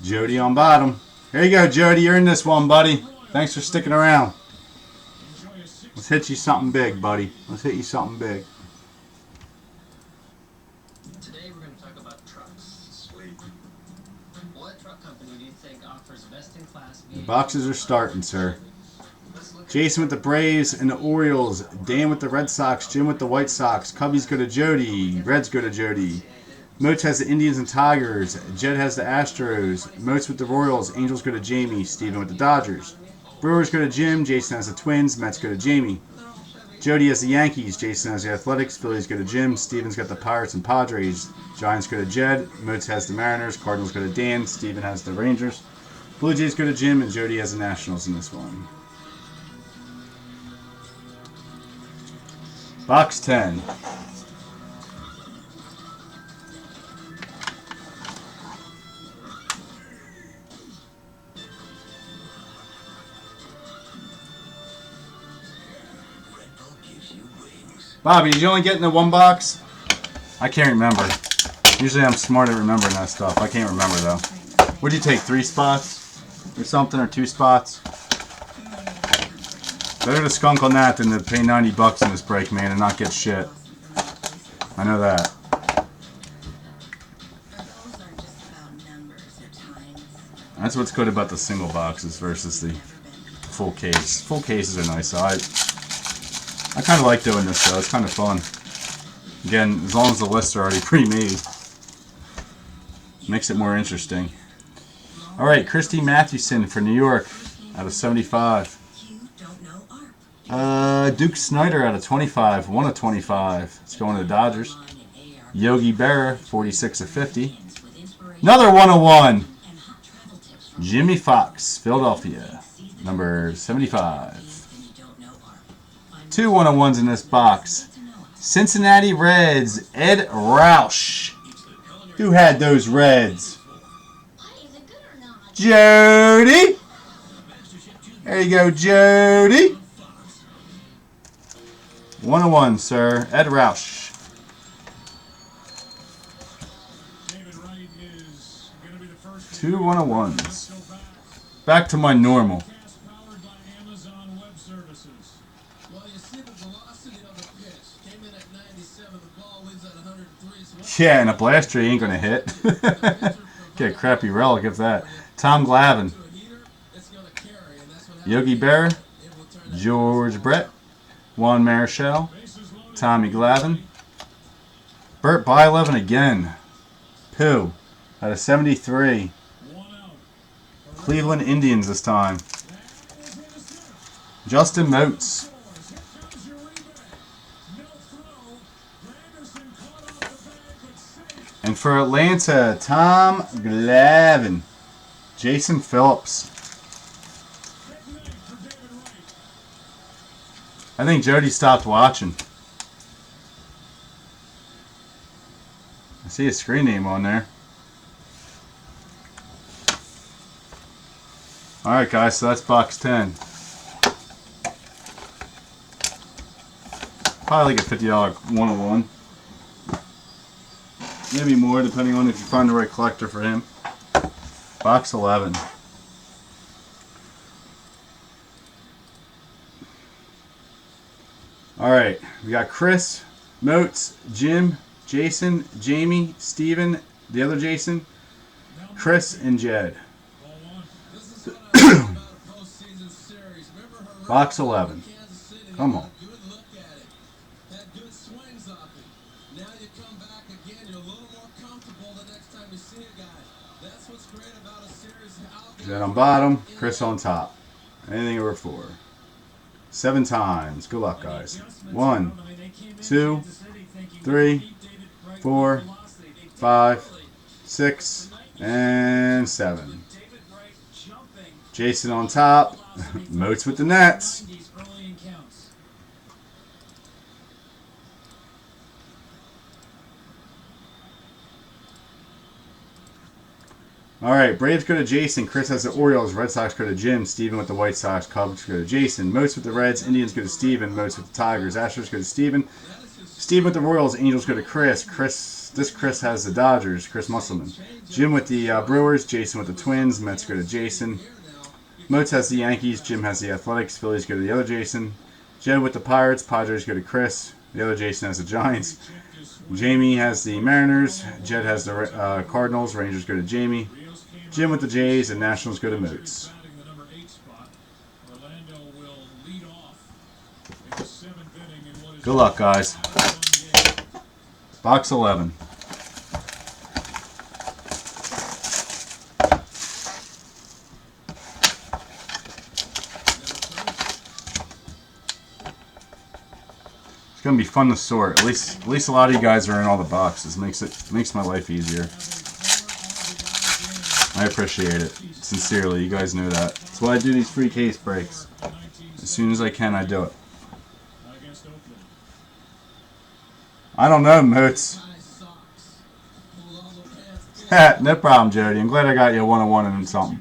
Jody on bottom. Here you go, Jody. You're in this one, buddy. Thanks for sticking around. Let's hit you something big, buddy. Let's hit you something big. Today we're going to talk about trucks. What truck company do you think offers best-in-class The boxes are starting, sir. Jason with the Braves and the Orioles. Dan with the Red Sox. Jim with the White Sox. Cubbies go to Jody. Reds go to Jody. Moats has the Indians and Tigers. Jed has the Astros. Moats with the Royals. Angels go to Jamie. Steven with the Dodgers. Brewers go to Jim. Jason has the Twins. Mets go to Jamie. Jody has the Yankees. Jason has the Athletics. Phillies go to Jim. Steven's got the Pirates and Padres. Giants go to Jed. Moats has the Mariners. Cardinals go to Dan. Steven has the Rangers. Blue Jays go to Jim. And Jody has the Nationals in this one. Box 10. Bobby, did you only get in the 1 box? I can't remember. Usually I'm smart at remembering that stuff. I can't remember though. What did you take? 3 spots? Or something? Or 2 spots? Better to skunk on that than to pay $90 in this break, man, and not get shit. I know that. That's what's good about the single boxes versus the full case. Full cases are nice. So I kind of like doing this though. It's kind of fun. Again, as long as the lists are already pre-made, makes it more interesting. All right, Christy Mathewson for New York out of 75. Duke Snyder out of 25. 1 of 25. It's going to the Dodgers. Yogi Berra, 46 of 50. Another 101. Jimmy Fox, Philadelphia, number 75. 2 101s in this box. Cincinnati Reds, Ed Roush. Who had those Reds? Jody. There you go, Jody. 101, sir. Ed Roush. Two 101s. Back to my normal. Yeah, and a blaster ain't gonna hit. Get a crappy relic if that. Tom Glavine. Yogi Berra. George Brett. Juan Marichal. Tommy Glavine. Burt Blyleven again. Pooh. Out of 73. Cleveland Indians this time. Justin Moats. And for Atlanta, Tom Glavine. Jason Phillips. I think Jody stopped watching. I see his screen name on there. Alright guys, so that's box 10. Probably like a $50 101. Maybe more depending on if you find the right collector for him. Box 11. Alright, we got Chris, Moats, Jim, Jason, Jamie, Steven, the other Jason, Chris, and Jed. Box 11. Come on. Jed on bottom, Chris on top. Anything over 4. 7 times. Good luck, guys. 1, 2, 3, 4, 5, 6, and 7. Jason on top. Moats with the Nets. Alright, Braves go to Jason. Chris has the Orioles. Red Sox go to Jim. Steven with the White Sox. Cubs go to Jason. Moats with the Reds. Indians go to Steven. Moats with the Tigers. Astros go to Steven. Steven with the Royals. Angels go to Chris. Chris has the Dodgers. Chris Musselman. Jim with the Brewers. Jason with the Twins. Mets go to Jason. Moats has the Yankees. Jim has the Athletics. Phillies go to the other Jason. Jed with the Pirates. Padres go to Chris. The other Jason has the Giants. Jamie has the Mariners. Jed has the Cardinals. Rangers go to Jamie. Jim with the Jays, and Nationals go to Moats. Good luck, guys. Box 11. It's gonna be fun to sort. At least a lot of you guys are in all the boxes. Makes my life easier. I appreciate it. Sincerely, you guys know that. That's why I do these free case breaks. As soon as I can, I do it. I don't know, Moats. No problem, Jody. I'm glad I got you a 101 and something.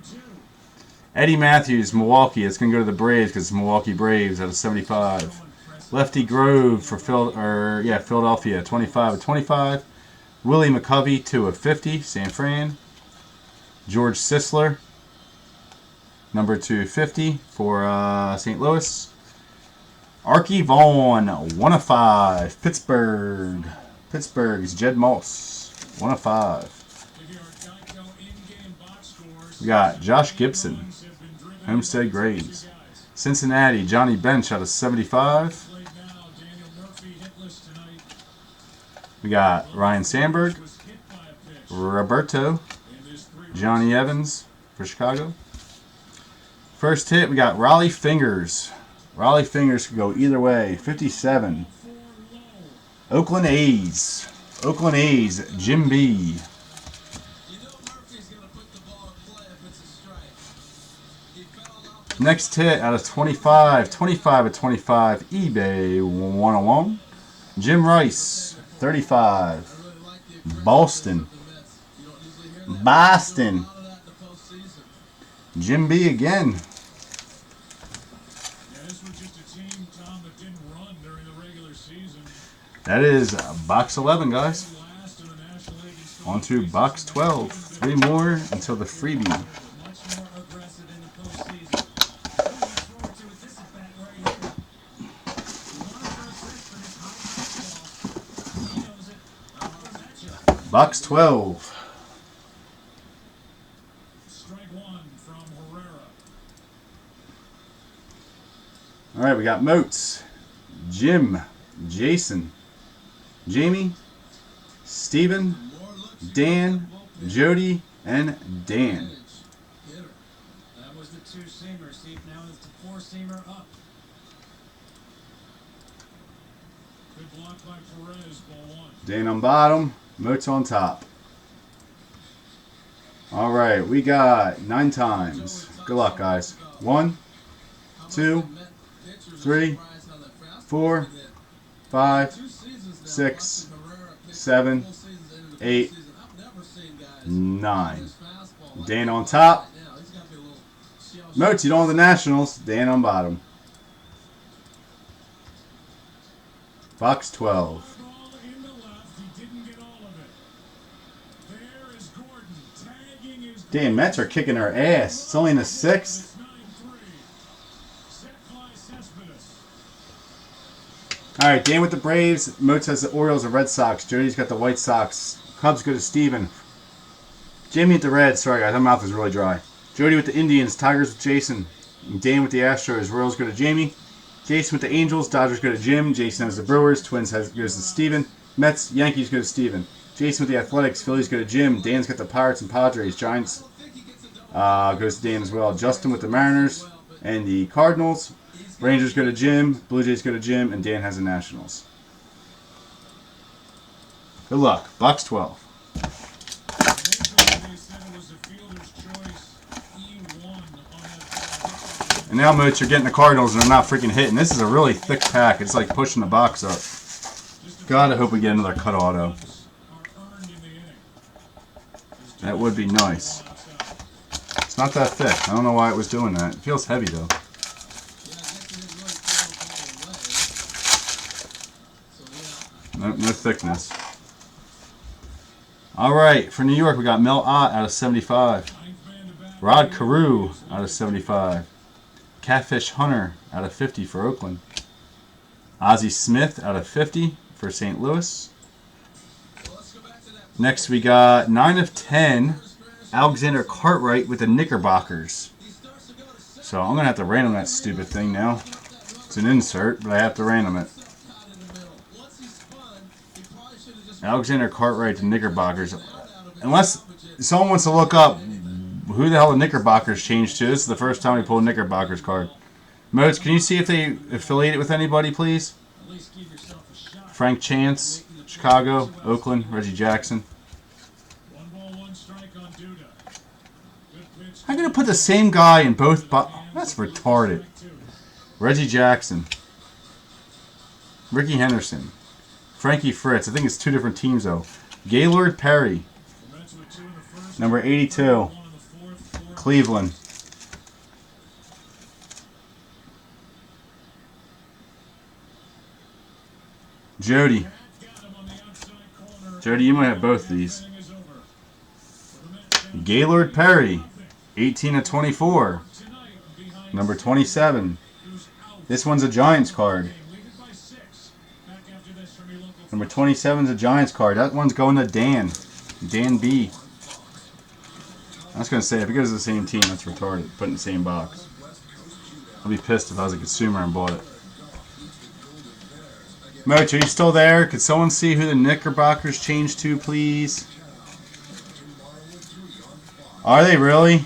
Eddie Matthews, Milwaukee. It's going to go to the Braves because it's Milwaukee Braves out of 75. Lefty Grove for Philadelphia, 25 of 25. Willie McCovey, 2 of 50, San Fran. George Sisler, number 250 for St. Louis. Archie Vaughn, 1 of 5, Pittsburgh. Pittsburgh's Jed Moss, 1 of 5. We got Josh Gibson, Homestead Graves. Cincinnati, Johnny Bench out of 75. We got Ryan Sandberg, Roberto, Johnny Evans for Chicago. First hit, we got Raleigh Fingers. Raleigh Fingers could go either way. 57. Oakland A's. Oakland A's, Jim B. You know Murphy's gonna put the ball in play if it's a strike. He fouled off. Next hit out of 25. 25 of 25. eBay 101. Jim Rice, 35. I really like the aggressiveness Boston. of the Mets. You don't usually hear that. Boston. A lot of that in the postseason. Jim B again. Yeah, this was just a team, Tom, that didn't run during the regular season. That is box 11, guys. Last in the National League in scoring. On to box 12. 3 more until the freebie. Much more aggressive in the postseason. Looking forward to it. This is bat right here. You want to throw six for this high fastball. He knows it. How's that shot? Box 12. Strike one from Herrera. All right, we got Moats, Jim, Jason, Jamie, Steven, More looks Dan, Jody, and Dan. hitter. That was the two-seamer. See, now it's the four-seamer up. Good block by Perez, ball one. Dan on bottom, Moats on top. All right, we got 9 times. Good luck, guys. 1, 2, 3, 4, 5, 6, 7, 8, 9. Dan on top. Moats, you don't have the Nationals. Dan on bottom. Box 12. Ball in the left. He didn't get all of it. There is Gordon. Tagging is Damn, Mets are kicking our ass. It's only in the 6th. It's 9-3. Set fly Cespedes. All right, Dan with the Braves. Moats has the Orioles and Red Sox. Jody's got the White Sox. Cubs go to Steven. Jamie with the Reds. Sorry, guys, my mouth is really dry. Jody with the Indians. Tigers with Jason. And Dan with the Astros. Royals go to Jamie. Jason with the Angels. Dodgers go to Jim. Jason has the Brewers. Twins goes to Steven. Mets, Yankees go to Steven. Jason with the Athletics. Phillies go to Jim. Dan's got the Pirates and Padres. Giants goes to Dan as well. Justin with the Mariners and the Cardinals. Rangers go to Jim. Blue Jays go to Jim. And Dan has the Nationals. Good luck. Box 12. Initially, they said it was a fielder's choice. E1 on that. And now, Mooch, you're getting the Cardinals and they're not freaking hitting. This is a really thick pack. It's like pushing the box up. God, I hope we get another cut auto. Are earned in the inning. That would be nice. It's not that thick. I don't know why it was doing that. It feels heavy, though. No thickness. All right, for New York, we got Mel Ott out of 75. Rod Carew out of 75. Catfish Hunter out of 50 for Oakland. Ozzie Smith out of 50 for St. Louis. Next, we got 9 of 10. Alexander Cartwright with the Knickerbockers. So I'm going to have to random that stupid thing now. It's an insert, but I have to random it. Alexander Cartwright to Knickerbockers. Unless someone wants to look up who the hell the Knickerbockers changed to. This is the first time we pulled a Knickerbockers card. Modes, can you see if they affiliate it with anybody, please? At least give yourself a shot. Frank Chance, Chicago, Oakland, Reggie Jackson. 1 ball, 1 strike on Duda. Good pitch. I'm going to put the same guy in both that's retarded. Reggie Jackson. Ricky Henderson. Frankie Fritz. I think it's 2 different teams, though. Gaylord Perry. The Mets with 2 in the first. Number 82. 1 in the fourth. 4 Cleveland. Jody. got him on the outside corner. Jody, you might have both these. Inning is over. For the Mets, down Gaylord Perry. 18 of 24. tonight behind Number 27. who's out. This one's a Giants card. Lead it by 6. Back after this from your local Number 27 is a Giants card. That one's going to Dan. Dan B. I was going to say, if it goes to the same team, that's retarded. Put it in the same box. I'll be pissed if I was a consumer and bought it. Moch, are you still there? Could someone see who the Knickerbockers changed to, please? Are they really?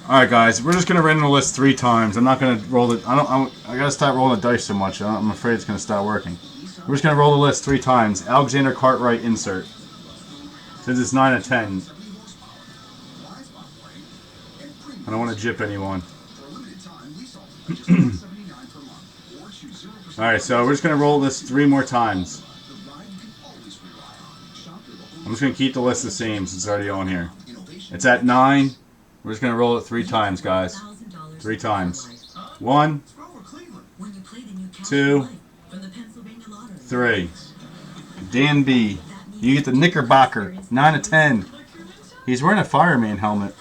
Alright, guys. We're just going to run the list 3 times. I'm not going to roll it. I got to stop rolling the dice so much. I'm afraid it's going to stop working. We're just going to roll the list 3 times. Alexander Cartwright insert. Since it's 9 of 10. I don't want to jip anyone. Alright, so we're just going to roll this 3 more times. I'm just going to keep the list the same since it's already on here. It's at 9. We're just going to roll it 3 times, guys. 3 times. 1, 2, 3. Dan B. You get the Knickerbocker. 9 of 10. He's wearing a fireman helmet.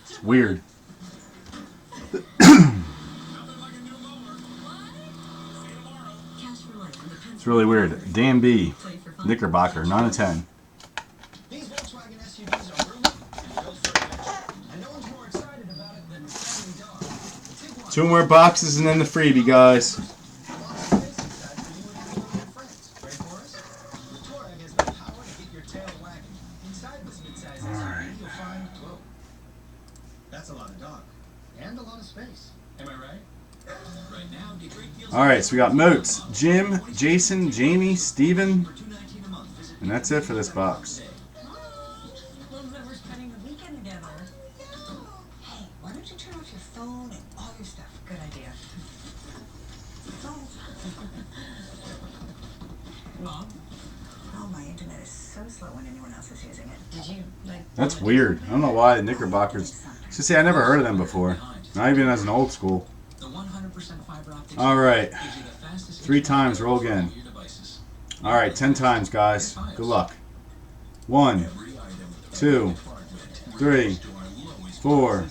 It's weird. It's really weird. Dan B. Knickerbocker. 9 of 10. These Volkswagen SUVs are roomy and built for adventure, and no one's more excited about it than Family Dog. The Tiguan 2 more boxes and then the freebie, guys. lots of space inside for you and your friends. Ready for us? The Touareg has the power to get your tail wagging. Inside this midsize SUV, you'll find, whoa, that's a lot of dog and a lot of space. Am I right? Right now, get great deals. Alright, so we got Moats, Jim, Jason, Jamie, Steven, For $2.19 a month, visit and that's it for this box. Love that we're spending the weekend together. Hey, why don't you turn off your phone and all your stuff? Good idea. Mom? Oh, my internet is so slow when anyone else is using it. Did you, That's weird. I don't know why the Knickerbockers. So see, I never heard of them before. Not even as an old school. the 100% fiber optic. Alright. Gives you the fastest 3 times, roll again. for your devices. Alright, 10 times, guys. Good luck. 1, 2, 3, 4,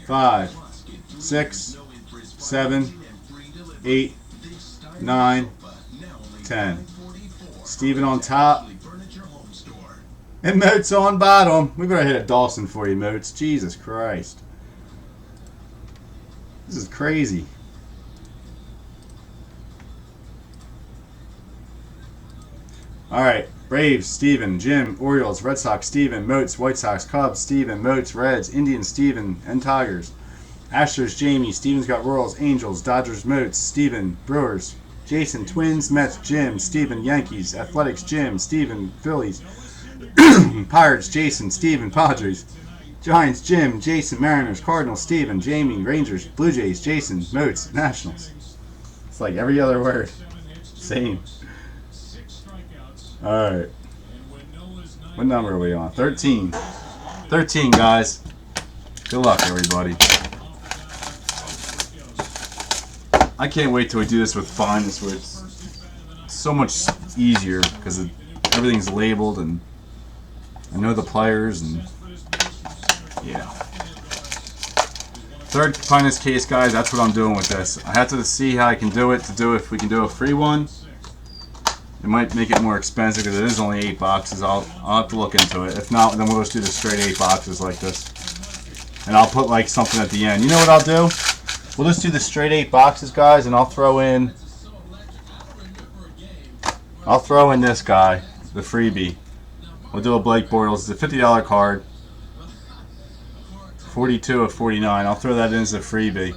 5, 6, 7, 8, 9, 10. Steven on top. And Moats on bottom. We better hit a Dawson for you, Moats. Jesus Christ. This is crazy. Alright. Braves, Steven, Jim, Orioles, Red Sox, Steven, Moats, White Sox, Cubs, Steven, Moats, Reds, Indians, Steven, and Tigers. Astros, Jamie, Steven's got Royals, Angels, Dodgers, Moats, Steven, Brewers, Jason, Twins, Mets, Jim, Steven, Yankees, Athletics, Jim, Steven, Phillies, Pirates, Jason, Steven, Padres, Giants, Jim, Jason, Mariners, Cardinals, Steven, Jamie, Rangers, Blue Jays, Jason, Moats, Nationals. It's like every other word. Same. Alright. What number are we on? 13. 13, guys. Good luck, everybody. I can't wait till we do this with finance, where it's so much easier because everything's labeled and I know the players and yeah. Third finance case, guys. That's what I'm doing with this. I have to see how I can do it if we can do a free one. It might make it more expensive because it is only 8 boxes. I'll have to look into it. If not, then we'll just do the straight 8 boxes like this. And I'll put like something at the end. You know what I'll do? We'll just do the straight 8 boxes, guys, and I'll throw in this guy, the freebie. We'll do a Blake Bortles. It's a $50 card. 42 of 49. I'll throw that in as a freebie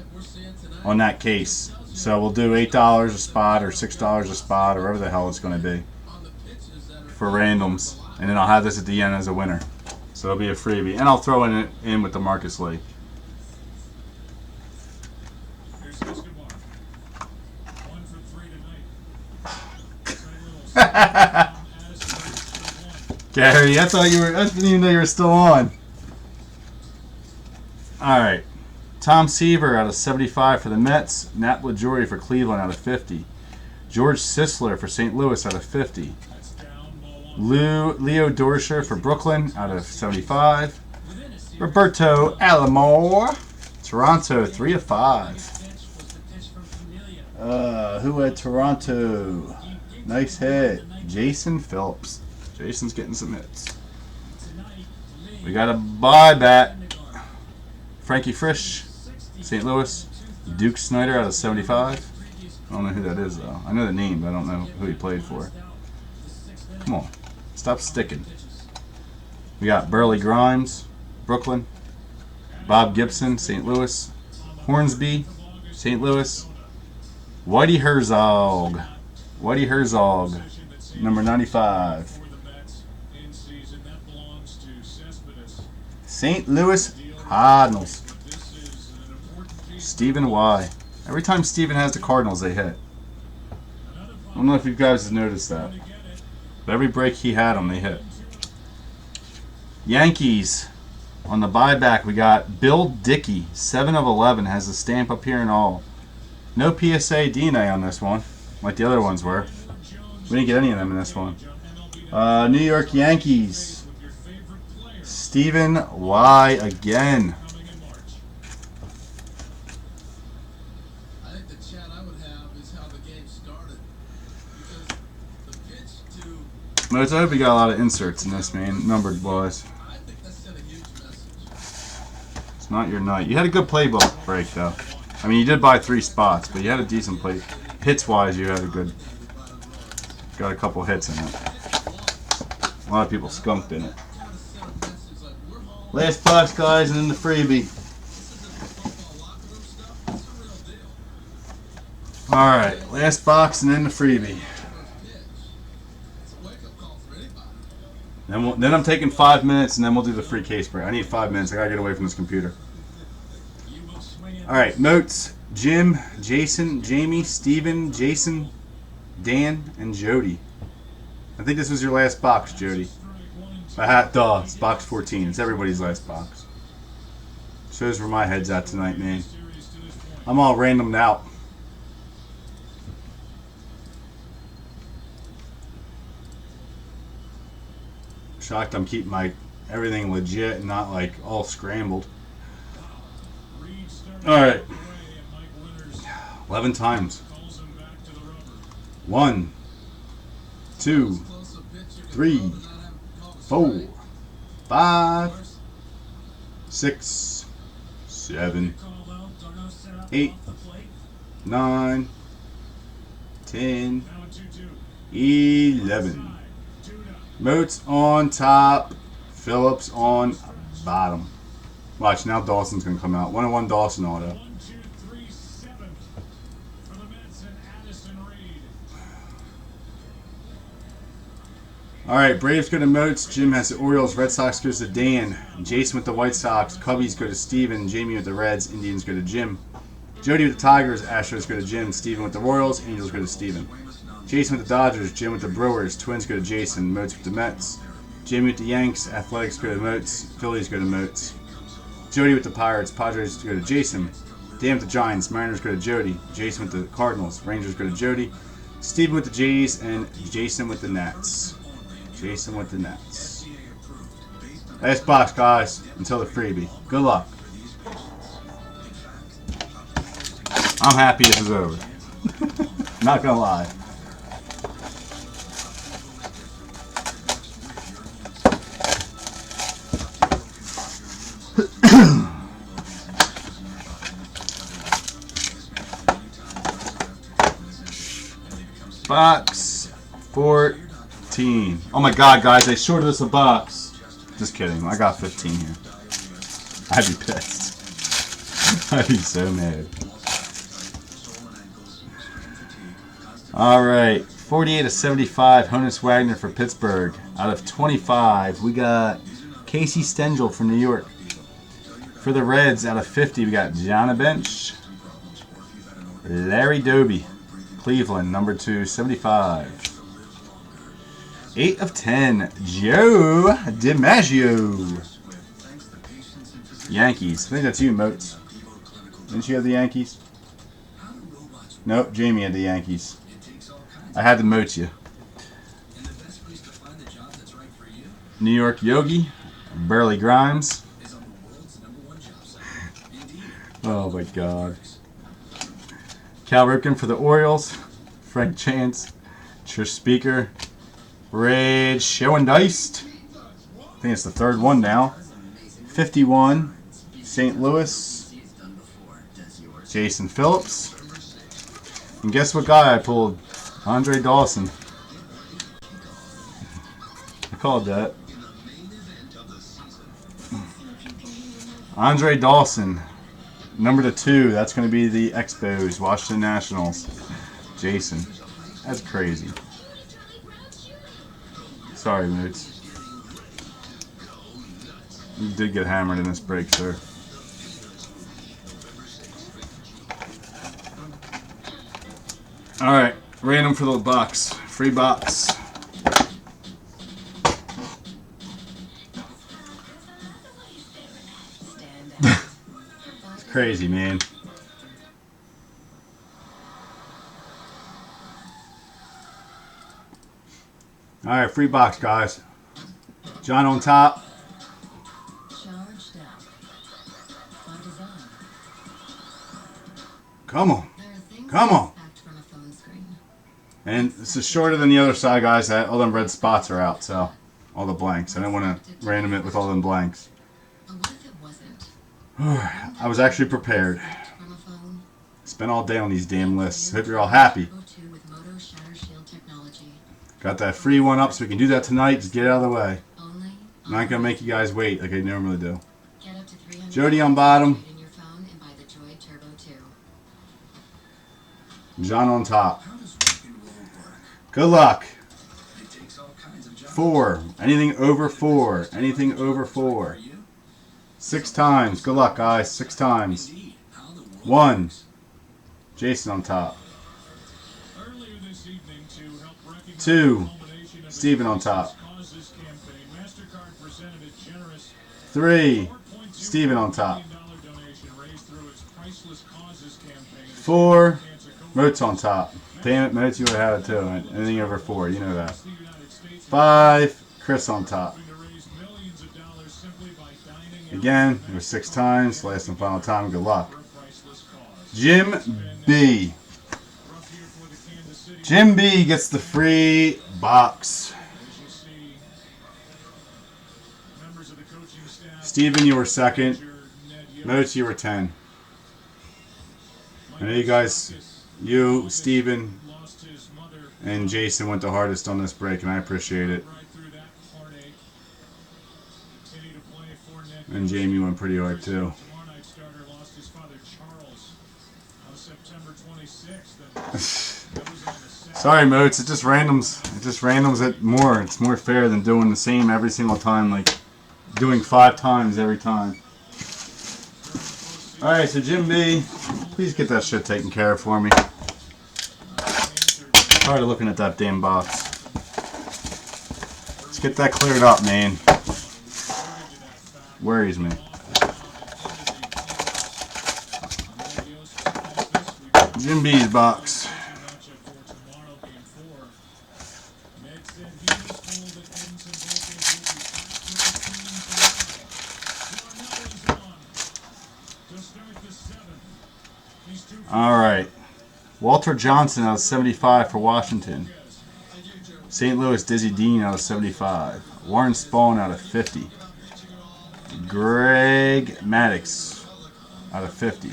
on that case. So we'll do $8 a spot or $6 a spot or whatever the hell it's going to be for randoms. And then I'll have this at the end as a winner. So it'll be a freebie. And I'll throw in with the Marcus Lee. Here's Escobar. 1 for 3 tonight. Gary, I didn't even know you were still on. Alright. Tom Seaver out of 75 for the Mets. Nat LaJoie for Cleveland out of 50. George Sisler for St. Louis out of 50. Leo Dorsher for Brooklyn out of 75. Roberto Alomar, Toronto, 3 of 5. Who had Toronto? Nice hit. Jason Phillips. Jason's getting some hits. We got a buyback. Frankie Frisch, St. Louis. Duke Snyder out of 75. I don't know who that is, though. I know the name, but I don't know who he played for. Come on. Stop sticking. We got Burley Grimes, Brooklyn. Bob Gibson, St. Louis. Hornsby, St. Louis. Whitey Herzog. Whitey Herzog, number 95. St. Louis Cardinals. Stephen Y. Every time Stephen has the Cardinals, they hit. I don't know if you guys have noticed that. But every break he had them, they hit. Yankees. On the buyback, we got Bill Dickey, 7 of 11, has a stamp up here and all. No PSA DNA on this one, like the other ones were. We didn't get any of them in this one. New York Yankees. Stephen Y. again. I think the chat I would have is how the game started. Because the pitch to, Most I hope you got a lot of inserts in this, man, numbered boys. I think that sent a huge message. It's not your night. You had a good playbook break, though. I mean, you did buy 3 spots, but you had a decent play. Hits-wise, you had a good... Got a couple hits in it. A lot of people skunked in it. Last box, guys, and then the freebie. Alright, last box and then the freebie. Then I'm taking 5 minutes and then we'll do the free case break. I need 5 minutes. I gotta get away from this computer. Alright, notes. Jim, Jason, Jamie, Steven, Jason, Dan, and Jody. I think this was your last box, Jody. Duh, it's box 14. It's everybody's last box. Shows where my head's at tonight, man. I'm all randomed out. Shocked I'm keeping my everything legit and not like all scrambled. Alright. 11 times. 1, 2, 3, 4, 5, 6, 7, 8, 9, 10, 11. Moats on top, Phillips on bottom. Watch, now Dawson's going to come out. 101 Dawson auto. Alright, Braves go to Moats. Jim has the Orioles. Red Sox goes to Dan. Jason with the White Sox. Cubbies go to Steven. Jamie with the Reds. Indians go to Jim. Jody with the Tigers. Astros go to Jim. Steven with the Royals. Angels go to Steven. Jason with the Dodgers. Jim with the Brewers. Twins go to Jason. Moats with the Mets. Jamie with the Yanks. Athletics go to Moats. Phillies go to Moats. Jody with the Pirates. Padres go to Jason. Dan with the Giants. Mariners go to Jody. Jason with the Cardinals. Rangers go to Jody. Steven with the Jays. And Jason with the Nats. Jason with the Nets. Last box, guys, until the freebie. Good luck. I'm happy this is over. Not gonna lie. Box 14. Oh my god, guys, they shorted us a box. Just kidding. I got 15 here. I'd be pissed. I'd be so mad. Alright. 48 of 75. Honus Wagner for Pittsburgh. Out of 25, we got Casey Stengel from New York. For the Reds, out of 50, we got John Bench. Larry Doby. Cleveland, number 2, 75. 8 of 10, Joe DiMaggio. Yankees. I think that's you, Moats. Didn't you have the Yankees? Nope, Jamie had the Yankees. I had to Moats you. New York Yogi. Burley Grimes. Oh my god. Cal Ripken for the Orioles. Frank Chance. Trish Speaker. Rage Schoendeist. I think it's the third one now. 51. St. Louis. Jason Phillips. And guess what guy I pulled? Andre Dawson. I called that. Andre Dawson. Number 2. That's going to be the Expos. Washington Nationals. Jason. That's crazy. Sorry, Moots. You did get hammered in this break, sir. Alright, random for the box. Free box. It's crazy, man. Alright, free box, guys. John on top. Charged up. By design. Come on. There are things Come on. to expect from a phone screen. And this is shorter than the other side, guys. That all them red spots are out, so all the blanks. I didn't want to random it with all them blanks. But what if it wasn't? I was actually prepared. From a phone? Spent all day on these damn lists. Hope you're all happy. O2 with Moto Shatter Shield technology. Got that free one up so we can do that tonight. Just get it out of the way. Only I'm not going to make you guys wait like I normally do. get up to 300 Jody on bottom. in your phone and buy the Droid Turbo 2. John on top. How does rock and roll work? Good luck. It takes all kinds of jobs. 4. Anything over 4. Anything over 4. 6 times. Good luck, guys. 6 times. Indeed, how the world 1. works. Jason on top. Earlier this evening, to help recognize 2. the culmination of the Steven on top. Causes campaign, MasterCard presented a generous 3. $4.2 Steven on top. million donation raised through its Priceless Causes campaign. 4. Cancer COVID. Moats on top. Damn it, Moats, you would have had it too. Anything over 4, you know that. The United States 5. Chris on top. hoping to raise millions of dollars simply by dining out Again, it was 6 times. Last and final time. Good luck. for a priceless cause. Jim B. Rough year for the Kansas City. Jim B gets the free box. As you see, members of the coaching staff. Steven, you were second. Manager Ned Yost, Moats, you were 10. I know you Michael guys, Sarkis, you, Steven, lost his mother and Jason went the hardest on this break, and I appreciate it. right through that heartache. Continue to play for Ned And Yost. Jamie went pretty hard too. Tomorrow night starter lost his father Charles on September 26th. And that was on the Saturday. Sorry, Moats. It just randoms it more. It's more fair than doing the same every single time, like doing 5 times every time. All right, so Jim B, please get that shit taken care of for me. Tired of looking at that damn box. Let's get that cleared up, man. Worries me. Jim B's box. All right. Walter Johnson out of 75 for Washington. St. Louis Dizzy Dean out of 75. Warren Spahn out of 50. Greg Maddux out of 50.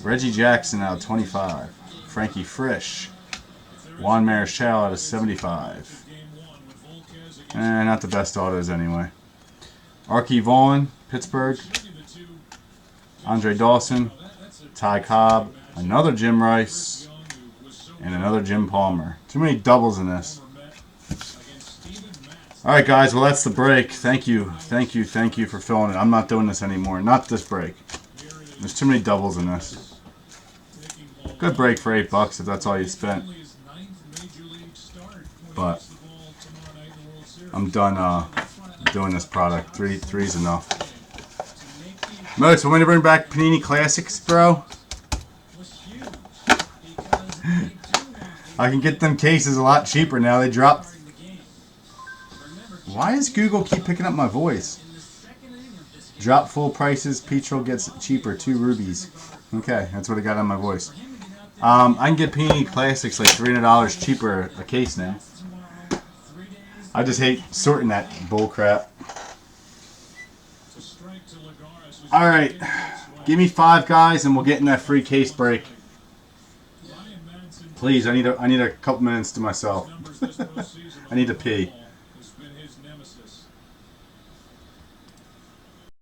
Reggie Jackson out of 25. Frankie Frisch. Juan Marichal out of 75. Not the best autos anyway. Archie Vaughn, Pittsburgh. Andre Dawson. Ty Cobb. Another Jim Rice. And another Jim Palmer. Too many doubles in this. Alright guys, well that's the break. Thank you for filling it. I'm not doing this anymore. Not this break. There's too many doubles in this. Good break for $8 if that's all you spent. But I'm done doing this product. Three's enough. Moats, want me to bring back Panini Classics, bro? I can get them cases a lot cheaper now. They dropped. Why does Google keep picking up my voice? In the second inning of this Drop full prices. Petrol gets cheaper. 2 rubies. Okay, that's what I got on my voice. I can get Panini Classics like $300 cheaper a case now. I just hate sorting that bull crap. All right, give me 5 guys, and we'll get in that free case break. Please, I need a couple minutes to myself. I need to pee.